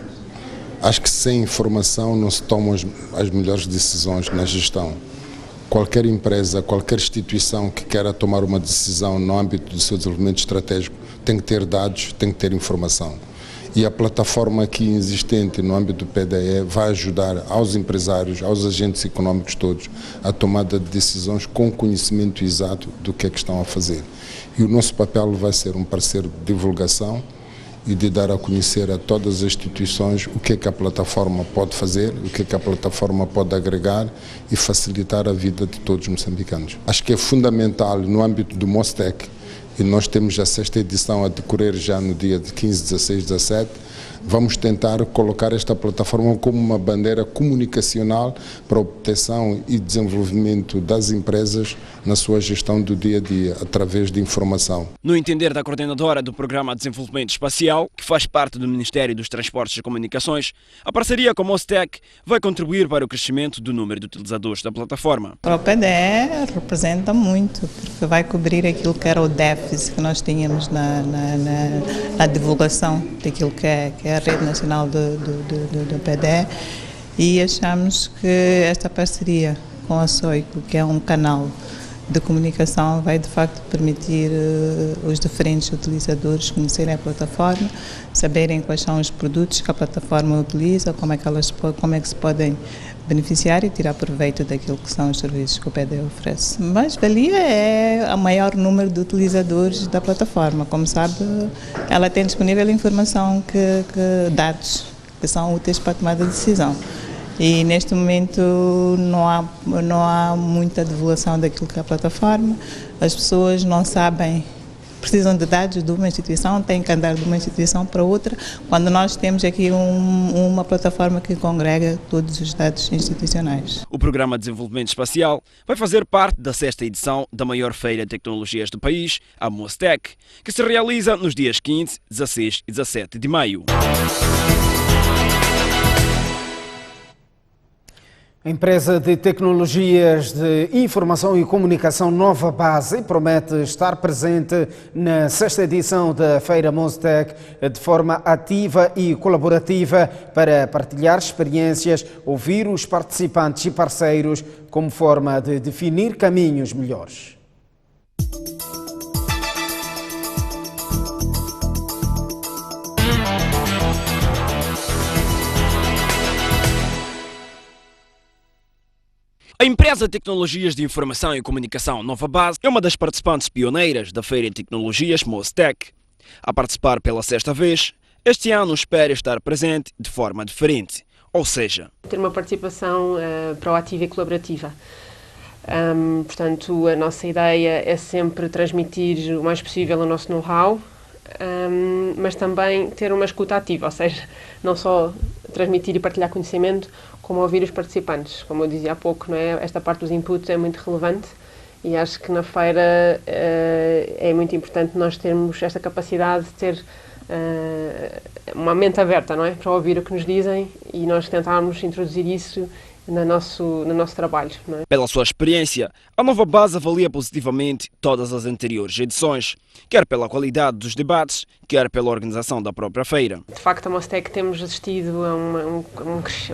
Acho que sem informação não se tomam as melhores decisões na gestão. Qualquer empresa, qualquer instituição que queira tomar uma decisão no âmbito do seu desenvolvimento estratégico tem que ter dados, tem que ter informação. E a plataforma aqui existente no âmbito do PDE vai ajudar aos empresários, aos agentes económicos todos, a tomada de decisões com conhecimento exato do que é que estão a fazer. E o nosso papel vai ser um parceiro de divulgação e de dar a conhecer a todas as instituições o que é que a plataforma pode fazer, o que é que a plataforma pode agregar e facilitar a vida de todos os moçambicanos. Acho que é fundamental no âmbito do Mostec, e nós temos a sexta edição a decorrer já no dia de 15, 16, 17, vamos tentar colocar esta plataforma como uma bandeira comunicacional para a obtenção e desenvolvimento das empresas na sua gestão do dia a dia, através de informação. No entender da coordenadora do Programa de Desenvolvimento Espacial, que faz parte do Ministério dos Transportes e Comunicações, a parceria com a Mostec vai contribuir para o crescimento do número de utilizadores da plataforma. Para o PDE representa muito, porque vai cobrir aquilo que era o déficit que nós tínhamos na divulgação daquilo que é a rede nacional do PDE, e achamos que esta parceria com a SOICO, que é um canal de comunicação, vai de facto permitir os diferentes utilizadores conhecerem a plataforma, saberem quais são os produtos que a plataforma utiliza, como é que se podem beneficiar e tirar proveito daquilo que são os serviços que o PDE oferece. Mas valia é o maior número de utilizadores da plataforma. Como sabe, ela tem disponível informação, dados que são úteis para a tomada de decisão. E neste momento não há muita divulgação daquilo que é a plataforma, as pessoas não sabem, precisam de dados de uma instituição, têm que andar de uma instituição para outra, quando nós temos aqui uma plataforma que congrega todos os dados institucionais. O Programa de Desenvolvimento Espacial vai fazer parte da sexta edição da maior feira de tecnologias do país, a Mostec, que se realiza nos dias 15, 16 e 17 de maio. A empresa de tecnologias de informação e comunicação Nova Base promete estar presente na sexta edição da Feira Mostec de forma ativa e colaborativa para partilhar experiências, ouvir os participantes e parceiros como forma de definir caminhos melhores. A empresa de tecnologias de informação e comunicação Nova Base é uma das participantes pioneiras da Feira de Tecnologias Mostec. A participar pela sexta vez, este ano espera estar presente de forma diferente, ou seja, ter uma participação proativa e colaborativa. Portanto, a nossa ideia é sempre transmitir o mais possível o nosso know-how, mas também ter uma escuta ativa, ou seja, não só transmitir e partilhar conhecimento, como ouvir os participantes. Como eu dizia há pouco, não é? Esta parte dos inputs é muito relevante e acho que na feira é muito importante nós termos esta capacidade de ter uma mente aberta, não é? Para ouvir o que nos dizem e nós tentarmos introduzir isso no nosso trabalho. Não é? Pela sua experiência, a Nova Base avalia positivamente todas as anteriores edições, quer pela qualidade dos debates, quer pela organização da própria feira. De facto, a Mostec temos assistido a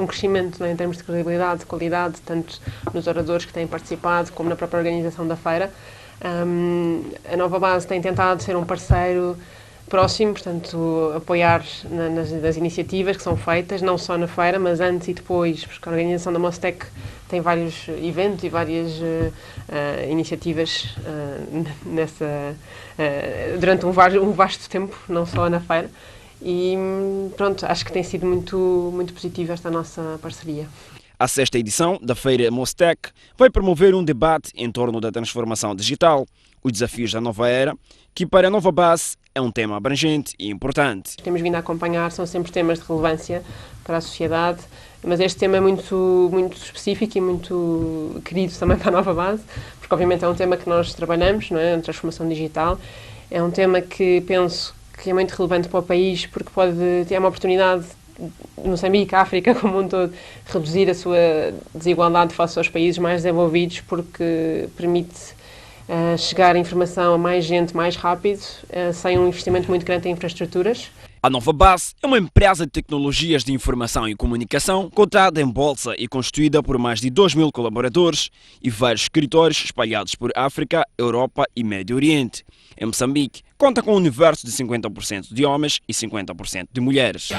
um crescimento, não é? Em termos de credibilidade, de qualidade, tanto nos oradores que têm participado, como na própria organização da feira. A Nova Base tem tentado ser um parceiro próximo, portanto, apoiar nas iniciativas que são feitas, não só na feira, mas antes e depois, porque a organização da Mostec tem vários eventos e várias iniciativas durante um vasto tempo, não só na feira. E pronto, acho que tem sido muito positiva esta nossa parceria. A 6ª edição da Feira Mostec vai promover um debate em torno da transformação digital, os desafios da nova era, que para a Nova Base é um tema abrangente e importante. Temos vindo a acompanhar, são sempre temas de relevância para a sociedade, mas este tema é muito específico e muito querido também para a Nova Base, porque obviamente é um tema que nós trabalhamos, não é? A transformação digital. É um tema que penso que é muito relevante para o país, porque pode ter uma oportunidade, Moçambique, a África como um todo, reduzir a sua desigualdade face aos países mais desenvolvidos, porque permite chegar a informação a mais gente mais rápido, sem um investimento muito grande em infraestruturas. A Nova Base é uma empresa de tecnologias de informação e comunicação cotada em bolsa e constituída por mais de 2.000 colaboradores e vários escritórios espalhados por África, Europa e Médio Oriente. Em Moçambique, conta com um universo de 50% de homens e 50% de mulheres.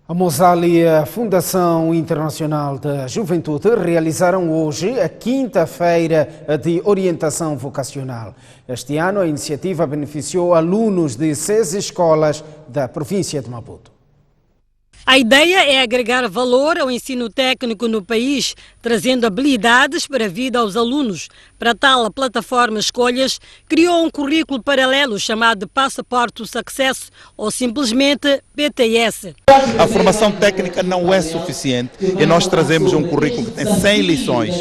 A Mosal e a Fundação Internacional da Juventude realizaram hoje a 5ª Feira de Orientação Vocacional. Este ano, a iniciativa beneficiou alunos de 6 escolas da província de Maputo. A ideia é agregar valor ao ensino técnico no país, trazendo habilidades para a vida aos alunos. Para tal, a plataforma Escolhas criou um currículo paralelo chamado Passaporte Success, ou simplesmente PTS. A formação técnica não é suficiente e nós trazemos um currículo que tem 100 lições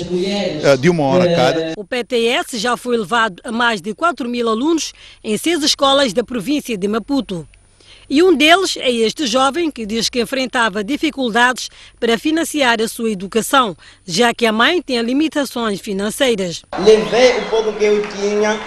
de 1 hora cada. O PTS já foi levado a mais de 4.000 alunos em 6 escolas da província de Maputo. E um deles é este jovem que diz que enfrentava dificuldades para financiar a sua educação, já que a mãe tinha limitações financeiras. Levei o pouco que eu tinha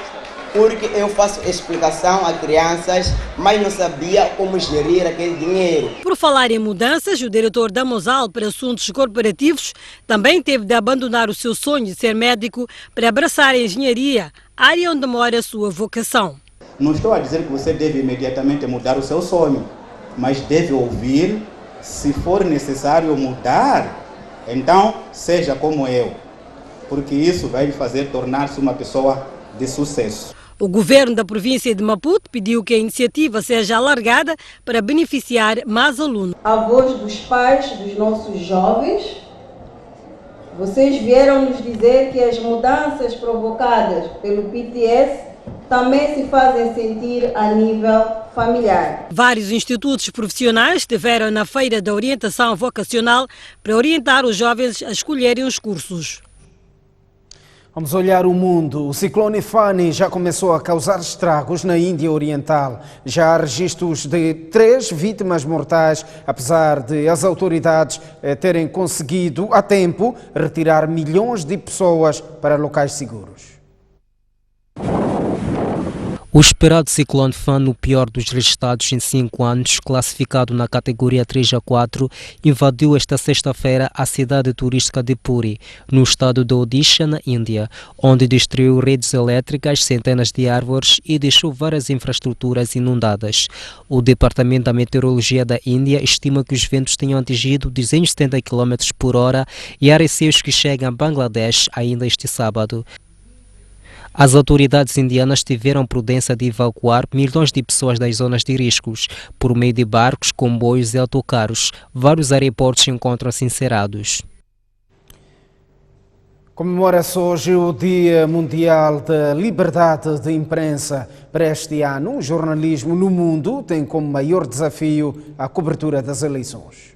porque eu faço explicação a crianças, mas não sabia como gerir aquele dinheiro. Por falar em mudanças, o diretor da Mosal para Assuntos Corporativos também teve de abandonar o seu sonho de ser médico para abraçar a engenharia, área onde mora a sua vocação. Não estou a dizer que você deve imediatamente mudar o seu sonho, mas deve ouvir, se for necessário mudar, então seja como eu, porque isso vai lhe fazer tornar-se uma pessoa de sucesso. O governo da província de Maputo pediu que a iniciativa seja alargada para beneficiar mais alunos. A voz dos pais dos nossos jovens, vocês vieram nos dizer que as mudanças provocadas pelo PTS também se fazem sentir a nível familiar. Vários institutos profissionais estiveram na Feira da Orientação Vocacional para orientar os jovens a escolherem os cursos. Vamos olhar o mundo. O ciclone Fani já começou a causar estragos na Índia Oriental. Já há registros de 3 vítimas mortais, apesar de as autoridades terem conseguido a tempo retirar milhões de pessoas para locais seguros. O esperado ciclone Fani, o pior dos registrados em 5 anos, classificado na categoria 3 a 4, invadiu esta sexta-feira a cidade turística de Puri, no estado de Odisha, na Índia, onde destruiu redes elétricas, centenas de árvores e deixou várias infraestruturas inundadas. O Departamento da Meteorologia da Índia estima que os ventos tenham atingido 270 km por hora e há receios que cheguem a Bangladesh ainda este sábado. As autoridades indianas tiveram prudência de evacuar milhões de pessoas das zonas de riscos por meio de barcos, comboios e autocarros. Vários aeroportos encontram-se encerrados. Comemora-se hoje o Dia Mundial da Liberdade de Imprensa. Para este ano, o jornalismo no mundo tem como maior desafio a cobertura das eleições.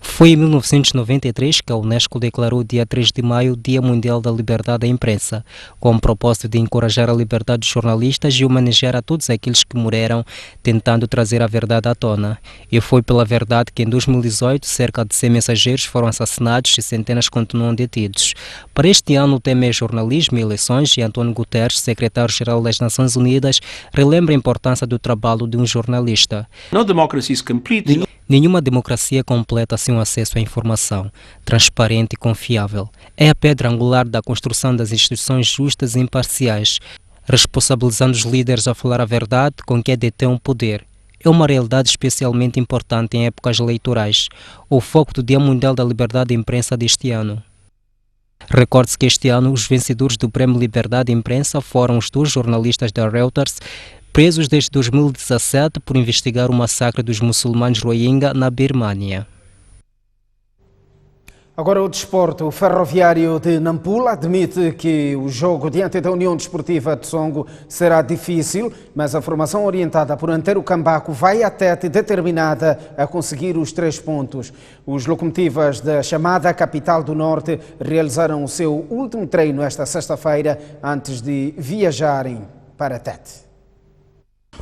Foi em 1993 que a Unesco declarou dia 3 de maio Dia Mundial da Liberdade da Imprensa, com o propósito de encorajar a liberdade dos jornalistas e homenagear a todos aqueles que morreram tentando trazer a verdade à tona. E foi pela verdade que em 2018 cerca de 100 mensageiros foram assassinados e centenas continuam detidos. Para este ano o tema é jornalismo e eleições e António Guterres, secretário-geral das Nações Unidas, relembra a importância do trabalho de um jornalista. No democracy is complete. Nenhuma democracia completa sem o acesso à informação, transparente e confiável. É a pedra angular da construção das instituições justas e imparciais, responsabilizando os líderes a falar a verdade com quem detém o poder. É uma realidade especialmente importante em épocas eleitorais, o foco do Dia Mundial da Liberdade de Imprensa deste ano. Recorde-se que este ano os vencedores do Prêmio Liberdade de Imprensa foram os 2 jornalistas da Reuters, presos desde 2017 por investigar o massacre dos muçulmanos Rohingya na Birmânia. Agora o desporto. O Ferroviário de Nampula admite que o jogo diante da União Desportiva de Songo será difícil, mas a formação orientada por Antero Cambaco vai até determinada a conseguir os 3 pontos. Os locomotivas da chamada Capital do Norte realizaram o seu último treino esta sexta-feira antes de viajarem para Tete.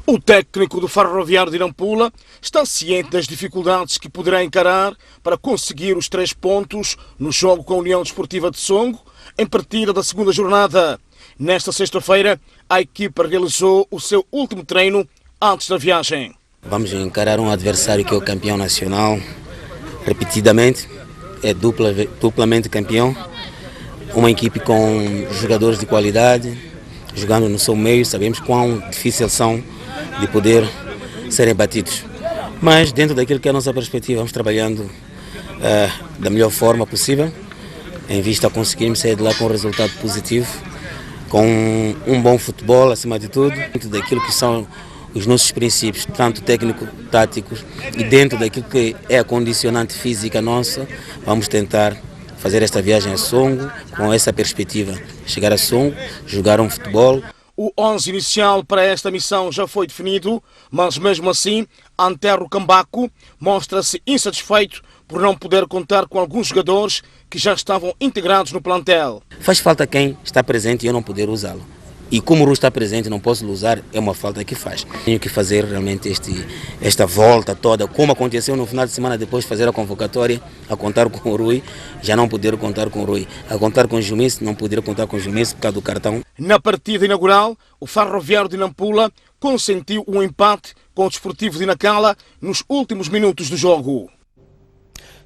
O técnico do Ferroviário de Nampula está ciente das dificuldades que poderá encarar para conseguir os 3 pontos no jogo com a União Desportiva de Songo, em partida da segunda jornada. Nesta sexta-feira, a equipa realizou o seu último treino antes da viagem. Vamos encarar um adversário que é o campeão nacional, repetidamente, é duplamente campeão, uma equipe com jogadores de qualidade, jogando no seu meio, sabemos quão difícil são de poder serem batidos. Mas dentro daquilo que é a nossa perspectiva, vamos trabalhando da melhor forma possível, em vista a conseguirmos sair de lá com um resultado positivo, com um bom futebol acima de tudo, dentro daquilo que são os nossos princípios, tanto técnico-táticos, e dentro daquilo que é a condicionante física nossa, vamos tentar fazer esta viagem a Songo com essa perspectiva, chegar a Songo, jogar um futebol. O 11 inicial para esta missão já foi definido, mas mesmo assim, Antero Cambaco mostra-se insatisfeito por não poder contar com alguns jogadores que já estavam integrados no plantel. Faz falta quem está presente e eu não poder usá-lo. E como o Rui está presente e não posso usar, é uma falta que faz. Tenho que fazer realmente esta volta toda, como aconteceu no final de semana, depois de fazer a convocatória, a contar com o Rui, já não poder contar com o Rui. A contar com o Jumice, não poder contar com o Jumice por causa do cartão. Na partida inaugural, o Ferroviário de Nampula consentiu um empate com o Desportivo de Nacala nos últimos minutos do jogo.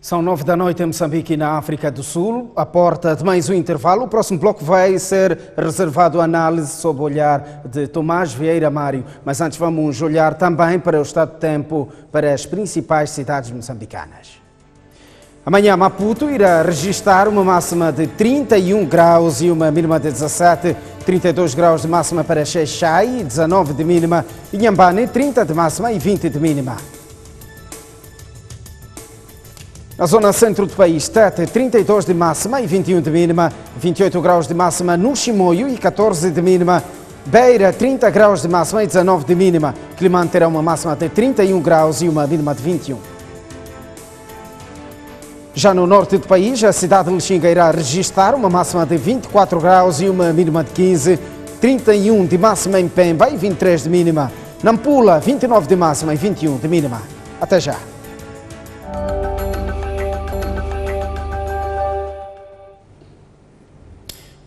São 9 da noite em Moçambique e na África do Sul. À porta de mais um intervalo, o próximo bloco vai ser reservado à análise sob o olhar de Tomás Vieira Mário. Mas antes vamos olhar também para o estado de tempo para as principais cidades moçambicanas. Amanhã Maputo irá registrar uma máxima de 31 graus e uma mínima de 17, 32 graus de máxima para Xai-Xai, 19 de mínima, Inhambane 30 de máxima e 20 de mínima. Na zona centro do país, Tete 32 de máxima e 21 de mínima, 28 graus de máxima no Chimoio e 14 de mínima, Beira 30 graus de máxima e 19 de mínima, Climane terá uma máxima de 31 graus e uma mínima de 21. Já no norte do país, a cidade de Lixinga irá registrar uma máxima de 24 graus e uma mínima de 15, 31 de máxima em Pemba e 23 de mínima, Nampula 29 de máxima e 21 de mínima. Até já.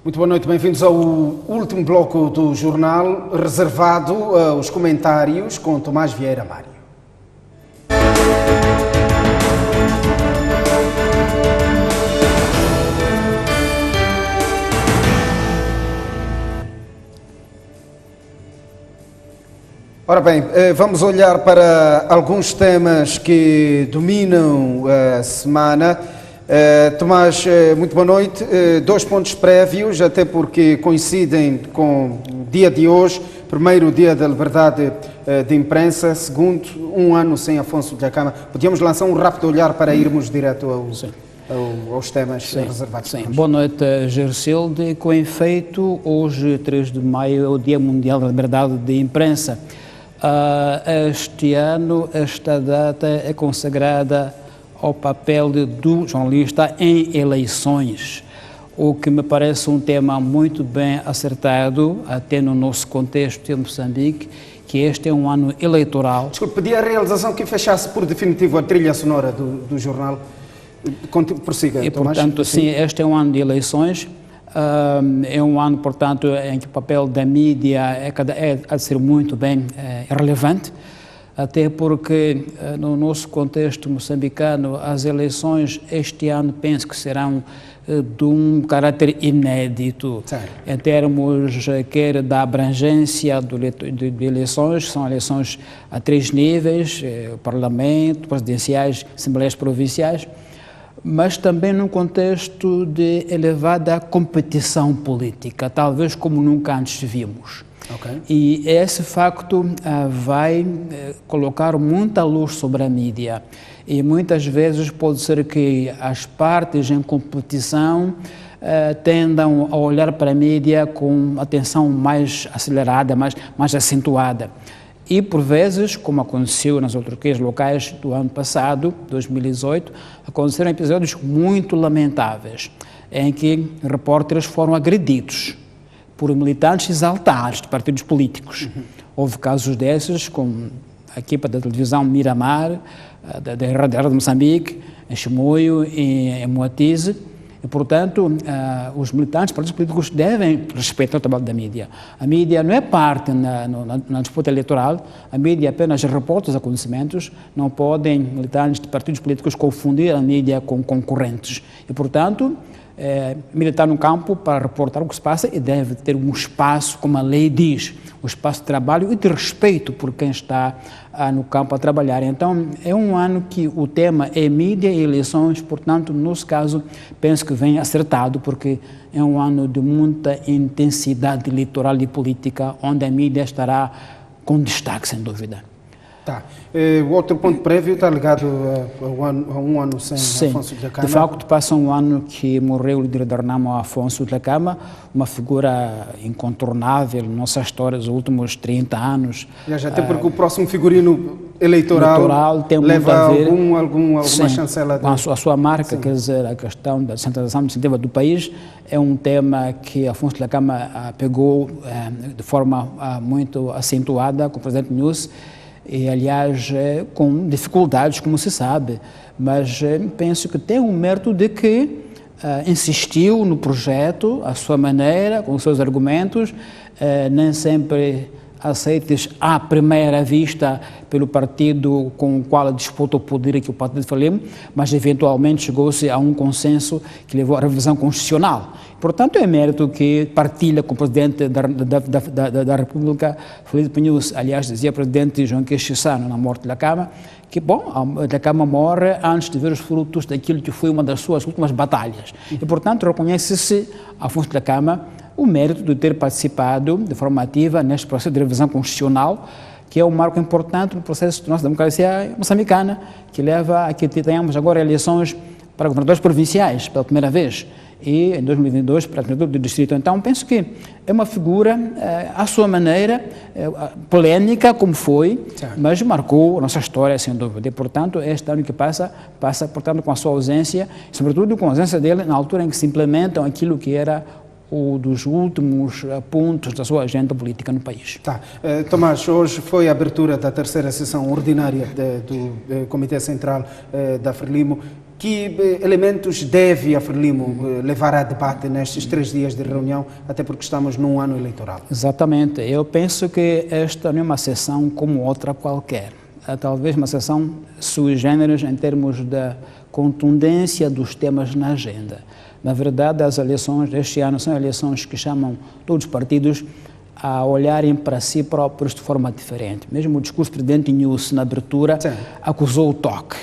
Muito boa noite, bem-vindos ao último bloco do jornal, reservado aos comentários com Tomás Vieira Mário. Ora bem, vamos olhar para alguns temas que dominam a semana. Tomás, muito boa noite. 2 pontos prévios, até porque coincidem com o dia de hoje, primeiro dia da liberdade de imprensa, segundo, 1 ano sem Afonso Dhlakama. Podíamos lançar um rápido olhar para irmos direto aos temas reservados. Sim. Boa noite, Gersilde. Com efeito, hoje, 3 de maio, é o Dia Mundial da Liberdade de Imprensa. Este ano, esta data é consagrada ao papel do jornalista em eleições, o que me parece um tema muito bem acertado, até no nosso contexto de Moçambique, que este é um ano eleitoral. Desculpe, pedi a realização que fechasse por definitivo a trilha sonora do jornal. Prossiga, e, Tomás. portanto, sim, este é um ano de eleições, é um ano, portanto, em que o papel da mídia há de ser muito bem relevante. até porque no nosso contexto moçambicano as eleições este ano penso que serão de um caráter inédito, em termos quer da abrangência de eleições, são eleições a 3 níveis, parlamento, presidenciais, assembleias provinciais, mas também num contexto de elevada competição política, talvez como nunca antes vimos. Okay. E esse facto vai colocar muita luz sobre a mídia e muitas vezes pode ser que as partes em competição tendam a olhar para a mídia com atenção mais acelerada, mais acentuada. E por vezes, como aconteceu nas autarquias locais do ano passado, 2018, aconteceram episódios muito lamentáveis em que repórteres foram agredidos por militantes exaltados de partidos políticos. Houve casos desses com a equipa da televisão Miramar, da Rádio de Moçambique, em Chimoio e em Moatize. E, portanto, os militantes, partidos políticos devem respeitar o trabalho da mídia. A mídia não é parte na disputa eleitoral, a mídia apenas reporta os acontecimentos, não podem militantes de partidos políticos confundir a mídia com concorrentes. E, portanto, militar no campo para reportar o que se passa e deve ter um espaço, como a lei diz, um espaço de trabalho e de respeito por quem está no campo a trabalhar. Então, é um ano que o tema é mídia e eleições, portanto, no nosso caso, penso que vem acertado, porque é um ano de muita intensidade eleitoral e política, onde a mídia estará com destaque, sem dúvida. Tá. O outro ponto prévio está ligado a um ano sem Afonso Dhlakama. De facto, passa um ano que morreu o líder da RENAMO, Afonso Dhlakama, uma figura incontornável na nossa história dos últimos 30 anos. Já até porque o próximo figurino eleitoral tem leva muito a ver, alguma chancela. Com a sua marca, quer dizer, a questão da descentralização administrativa do país, é um tema que Afonso Dhlakama pegou de forma muito acentuada com o presidente Nyusi, e, aliás, com dificuldades, como se sabe, mas penso que tem um mérito de que insistiu no projeto, à sua maneira, com os seus argumentos, nem sempre aceites à primeira vista pelo partido com o qual disputa o poder, que é o Partido Frelimo, mas eventualmente chegou-se a um consenso que levou à revisão constitucional. Portanto, é mérito que partilha com o Presidente da República, Filipe Nyusi. Aliás, dizia o Presidente João Chissano, na morte da Dhlakama, que, bom, a Dhlakama morre antes de ver os frutos daquilo que foi uma das suas últimas batalhas. E, portanto, reconhece-se Afonso Dhlakama o mérito de ter participado de forma ativa neste processo de revisão constitucional, que é um marco importante no processo da nossa democracia moçambicana, que leva a que tenhamos agora eleições para governadores provinciais pela primeira vez e em 2022 para governador do distrito. Então penso que é uma figura à sua maneira, polêmica como foi, mas marcou a nossa história sem dúvida. E, portanto, este ano que passa portanto com a sua ausência, sobretudo com a ausência dele na altura em que se implementam aquilo que era um dos últimos pontos da sua agenda política no país. Tomás, hoje foi a abertura da terceira sessão ordinária do Comitê Central da Frelimo. Que elementos deve a Frelimo levar a debate nestes 3 dias de reunião, até porque estamos num ano eleitoral? Exatamente. Eu penso que esta não é uma sessão como outra qualquer. É talvez uma sessão sui generis em termos da contundência dos temas na agenda. Na verdade, as eleições deste ano são eleições que chamam todos os partidos a olharem para si próprios de forma diferente. Mesmo o discurso do presidente Nyusi, na abertura, acusou o toque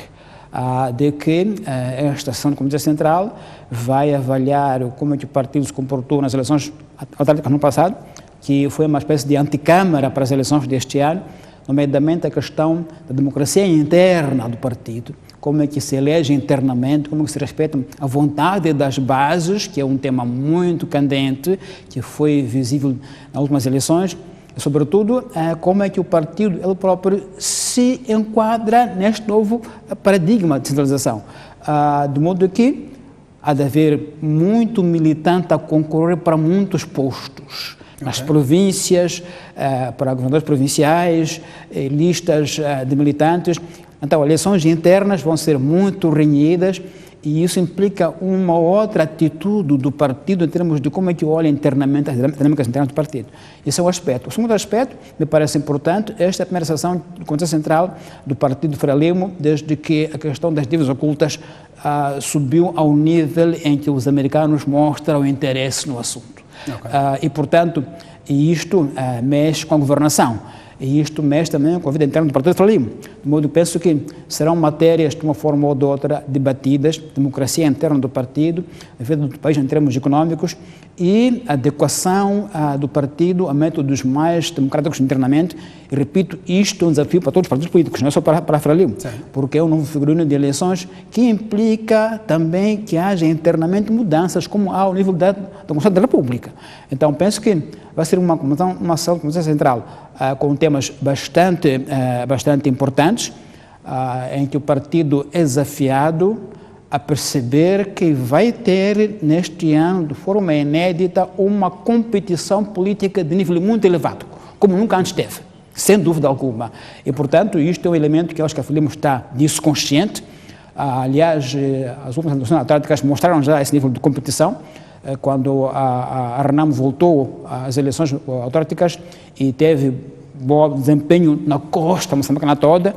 de que esta sessão do Comitê Central vai avaliar como é que o partido se comportou nas eleições autárquicas no passado, que foi uma espécie de anticâmara para as eleições deste ano, nomeadamente a questão da democracia interna do partido, como é que se elege internamente, como é que se respeita a vontade das bases, que é um tema muito candente, que foi visível nas últimas eleições, e, sobretudo, como é que o partido ele próprio se enquadra neste novo paradigma de centralização, de modo que há de haver muito militante a concorrer para muitos postos, nas províncias, para governadores provinciais, listas de militantes. Então, eleições internas vão ser muito renhidas E isso implica uma outra atitude do partido em termos de como é que olha internamente as dinâmicas internas do partido. Esse é um aspecto. O segundo aspecto, me parece importante, esta é a primeira sessão do Conselho Central do Partido Frelimo, desde que a questão das dívidas ocultas subiu ao nível em que os americanos mostram interesse no assunto. E, portanto, isto mexe com a governação. E isto mexe também com a vida interna do Partido Frelimo. De modo que penso que serão matérias, de uma forma ou de outra, debatidas, democracia interna do partido, a vida do país em termos econômicos e a adequação do partido a métodos mais democráticos internamente. E, repito, isto é um desafio para todos os partidos políticos, não é só para a Frelimo, porque é um novo figurino de eleições que implica também que haja internamente mudanças, como há ao nível da Constituição da República. Então, penso que vai ser uma sessão do Conselho Central com temas bastante importantes, em que o partido é desafiado a perceber que vai ter, neste ano, de forma inédita, uma competição política de nível muito elevado, como nunca antes teve, sem dúvida alguma. E, portanto, isto é um elemento que eu acho que a Frelimo está disso consciente. Aliás, as últimas eleições autárquicas mostraram já esse nível de competição, quando a Renamo voltou às eleições autárquicas e teve bom desempenho na costa moçambicana toda.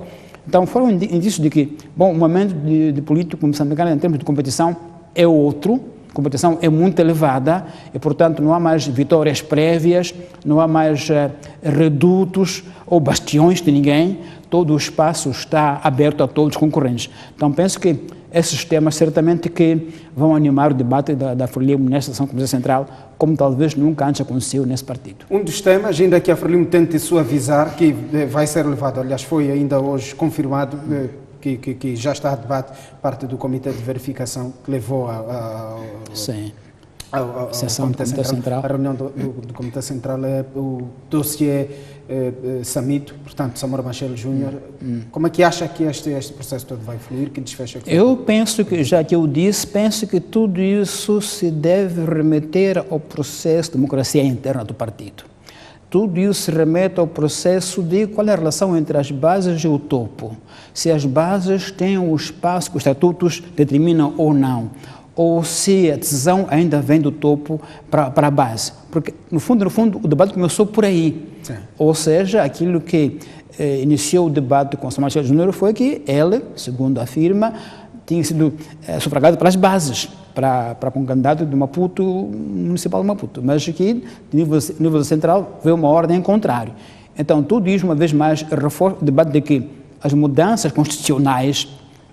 Então, foi um indício de que, o momento de político moçambicano em termos de competição é outro, a competição é muito elevada e, portanto, não há mais vitórias prévias, não há mais redutos ou bastiões de ninguém, todo o espaço está aberto a todos os concorrentes. Então, penso que esses temas certamente que vão animar o debate da Frelimo nesta sessão do Conselho Central, como talvez nunca antes aconteceu nesse partido. Um dos temas, ainda que a Frelimo tente suavizar, que vai ser levado, aliás, foi ainda hoje confirmado, que já está a debate, parte do Comitê de Verificação, que levou a sessão do Comitê Central. A reunião do Comitê Central é o dossiê Samito, portanto, Samora Machel Júnior. Como é que acha que este processo todo vai fluir? Que desfecho é que eu penso que, já que eu disse, penso que tudo isso se deve remeter ao processo de democracia interna do partido. Tudo isso se remete ao processo de qual é a relação entre as bases e o topo. Se as bases têm o espaço que os estatutos determinam ou não, ou se a decisão ainda vem do topo para a base. Porque, no fundo, o debate começou por aí. Sim. Ou seja, aquilo que iniciou o debate com Samora Machel Júnior foi que ele, segundo afirma, tinha sido sufragado pelas bases para um candidato de Maputo, municipal de Maputo, mas que, de nível central, veio uma ordem contrária. Então, tudo isso, uma vez mais, reforça o debate de que as mudanças constitucionais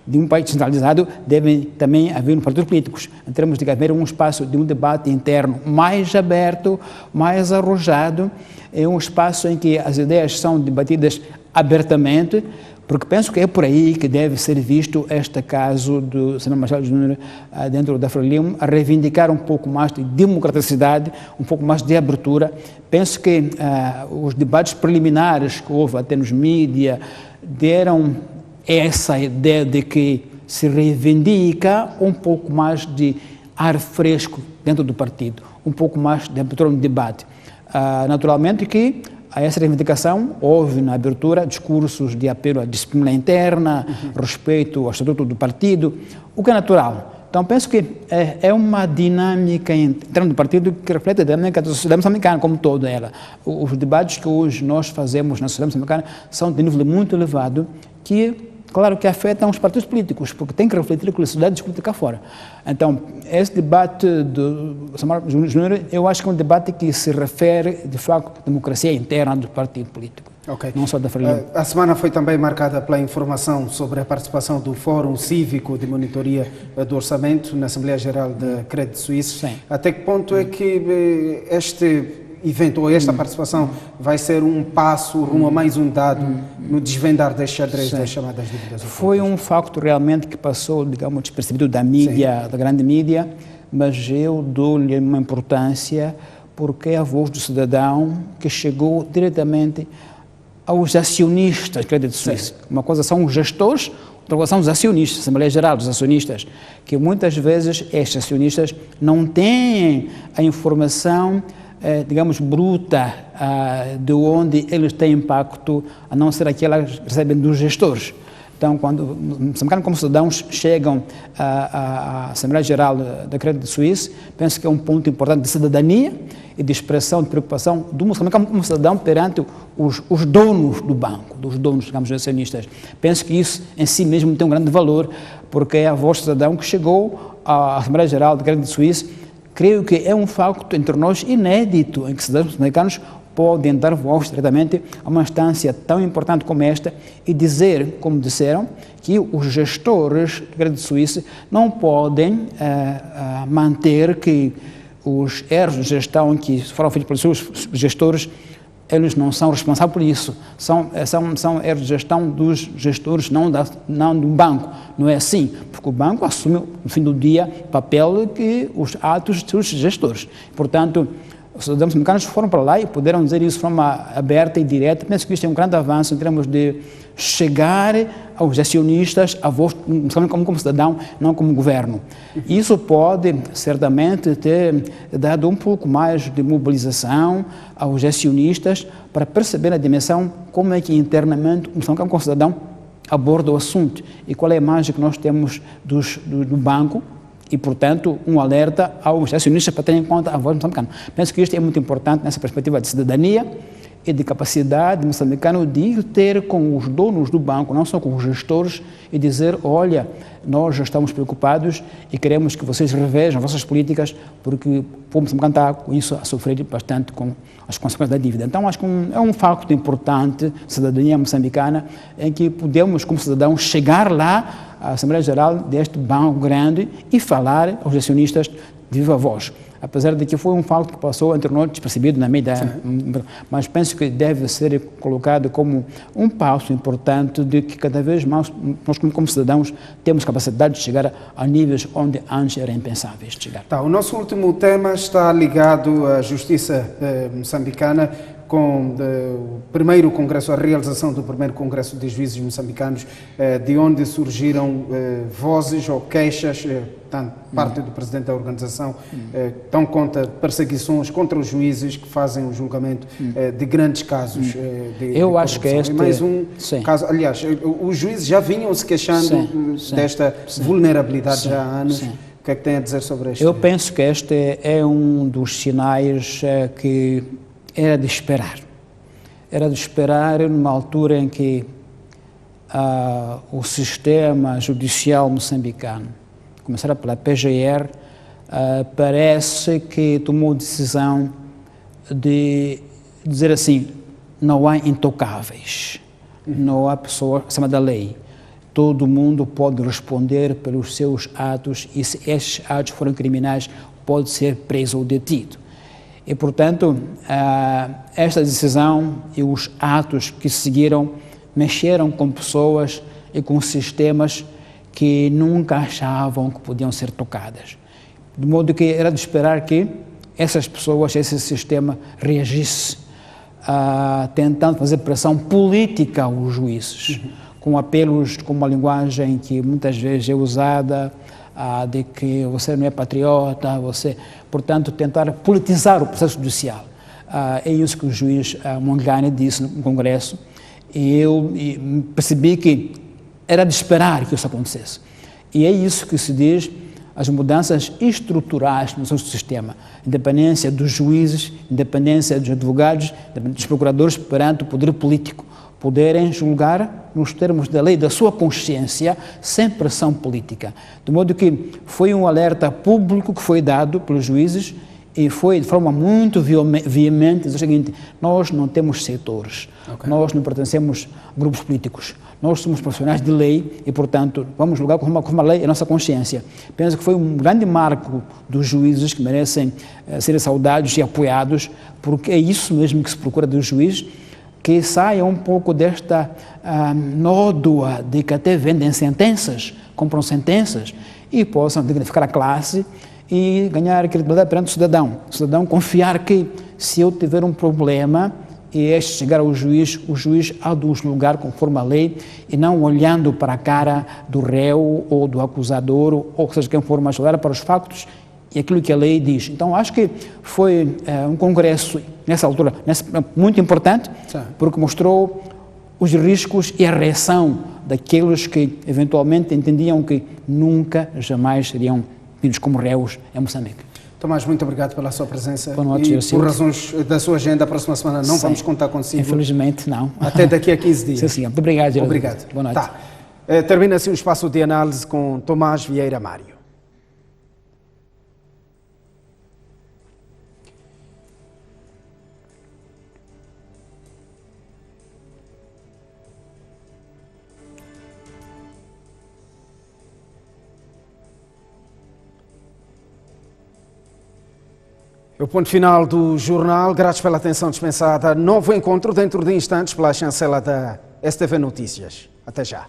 de um país descentralizado devem também haver nos partidos políticos, em termos de haver um espaço de um debate interno mais aberto, mais arrojado, é um espaço em que as ideias são debatidas abertamente, porque penso que é por aí que deve ser visto este caso do Samora Machel Júnior dentro da Frelimo, a reivindicar um pouco mais de democraticidade, um pouco mais de abertura. Penso que os debates preliminares que houve até nos mídias deram essa ideia de que se reivindica um pouco mais de ar fresco dentro do partido, um pouco mais de abertura no debate. Naturalmente que a essa reivindicação houve na abertura discursos de apelo à disciplina interna, respeito ao estatuto do partido, o que é natural. Então penso que é uma dinâmica interna do partido que reflete a dinâmica da sociedade moçambicana como toda ela. Os debates que hoje nós fazemos na sociedade moçambicana são de nível muito elevado, que claro que afetam os partidos políticos, porque tem que refletir que a sociedade discute cá fora. Então, esse debate do Samora Júnior, eu acho que é um debate que se refere, de facto, à democracia interna do partido político, não só da Frelimo. A semana foi também marcada pela informação sobre a participação do Fórum Cívico de Monitoria do Orçamento na Assembleia Geral da Credit Suisse. Sim. Até que ponto é que este evento ou esta participação vai ser um passo rumo a mais um dado no desvendar deste xadrez das chamadas dívidas? Foi um facto realmente que passou, digamos, despercebido da mídia, da grande mídia, mas eu dou-lhe uma importância porque é a voz do cidadão que chegou diretamente aos acionistas da Credit Suisse. Uma coisa são os gestores, outra coisa são os acionistas, a Assembleia Geral dos Acionistas, que muitas vezes estes acionistas não têm a informação digamos, bruta, de onde eles têm impacto, a não ser aquela que recebem dos gestores. Então, quando Moçambicanos como cidadãos chegam à Assembleia Geral da Credit Suisse, penso que é um ponto importante de cidadania e de expressão, de preocupação do moçambicano como cidadão perante os donos do banco, dos donos, digamos, dos acionistas. Penso que isso em si mesmo tem um grande valor, porque é a voz do cidadão que chegou à Assembleia Geral da Credit Suisse. Creio que é um facto entre nós inédito, em que cidadãos moçambicanos podem dar voz diretamente a uma instância tão importante como esta e dizer, como disseram, que os gestores da Credit Suisse não podem manter que os erros de gestão que foram feitos pelos seus gestores, eles não são responsáveis por isso. São erros de gestão dos gestores, não do banco. Não é assim, porque o banco assume, no fim do dia, papel que os atos dos gestores. Portanto, os cidadãos moçambicanos foram para lá e puderam dizer isso de forma aberta e direta. Penso que isto é um grande avanço em termos de chegar aos acionistas, a voz como cidadão, não como governo. Isso pode, certamente, ter dado um pouco mais de mobilização aos acionistas para perceber a dimensão, como é que internamente o Moçambique como cidadão aborda o assunto e qual é a imagem que nós temos do banco. E, portanto, um alerta aos acionistas para terem em conta a voz moçambicana. Penso que isto é muito importante nessa perspectiva de cidadania e de capacidade moçambicana de ir ter com os donos do banco, não só com os gestores, e dizer, olha, nós já estamos preocupados e queremos que vocês revejam vossas políticas, porque o povo moçambicano está com isso a sofrer bastante com as consequências da dívida. Então, acho que é um facto importante, cidadania moçambicana, em que podemos, como cidadãos, chegar lá à Assembleia Geral deste banco grande e falar aos acionistas de viva voz. Apesar de que foi um facto que passou entre nós despercebido na mídia, mas penso que deve ser colocado como um passo importante de que cada vez mais nós como cidadãos temos capacidade de chegar a níveis onde antes era impensáveis chegar. Tá, o nosso último tema está ligado à justiça moçambicana, com o primeiro congresso, a realização do primeiro congresso de juízes moçambicanos, de onde surgiram vozes ou queixas, tanto parte do presidente da organização, dão conta de perseguições contra os juízes que fazem o julgamento de grandes casos de Eu acho que este... mais um caso, aliás, os juízes já vinham se queixando desta vulnerabilidade já há anos. O que é que tem a dizer sobre isto? Eu penso que este é um dos sinais que era de esperar. Era de esperar numa altura em que o sistema judicial moçambicano, começar pela PGR, parece que tomou decisão de dizer assim, não há intocáveis, não há pessoa acima da lei. Todo mundo pode responder pelos seus atos e se estes atos forem criminais, pode ser preso ou detido. E, portanto, esta decisão e os atos que seguiram mexeram com pessoas e com sistemas que nunca achavam que podiam ser tocadas. De modo que era de esperar que essas pessoas, esse sistema reagisse, tentando fazer pressão política aos juízes, com apelos, com uma linguagem que muitas vezes é usada, de que você não é patriota, portanto, tentar politizar o processo judicial. É isso que o juiz Mongane disse no Congresso, e eu percebi que era de esperar que isso acontecesse. E é isso que se diz as mudanças estruturais no nosso sistema, independência dos juízes, independência dos advogados, dos procuradores perante o poder político, poderem julgar nos termos da lei, da sua consciência, sem pressão política. De modo que foi um alerta público que foi dado pelos juízes e foi de forma muito veemente dizer o seguinte, nós não temos setores, nós não pertencemos a grupos políticos, nós somos profissionais de lei e, portanto, vamos julgar com uma lei a nossa consciência. Penso que foi um grande marco dos juízes que merecem ser saudados e apoiados, porque é isso mesmo que se procura dos juízes, que saia um pouco desta nódoa de que até vendem sentenças, compram sentenças e possam dignificar a classe e ganhar credibilidade perante o cidadão confiar que se eu tiver um problema e este chegar ao juiz, o juiz há de os julgar conforme a lei e não olhando para a cara do réu ou do acusador ou seja quem for, mas olhar para os factos e aquilo que a lei diz. Então, acho que foi um congresso, nessa altura, muito importante, porque mostrou os riscos e a reação daqueles que eventualmente entendiam que nunca, jamais seriam tidos como réus em Moçambique. Tomás, muito obrigado pela sua presença. Boa noite, e por razões da sua agenda, a próxima semana não vamos contar consigo. Infelizmente, não. Até daqui a 15 dias. Sim, senhor. Muito obrigado, Geraldo. Obrigado. Boa noite. Tá. Termina assim o espaço de análise com Tomás Vieira Mário. O ponto final do jornal. Graças pela atenção dispensada. Novo encontro dentro de instantes pela chancela da STV Notícias. Até já.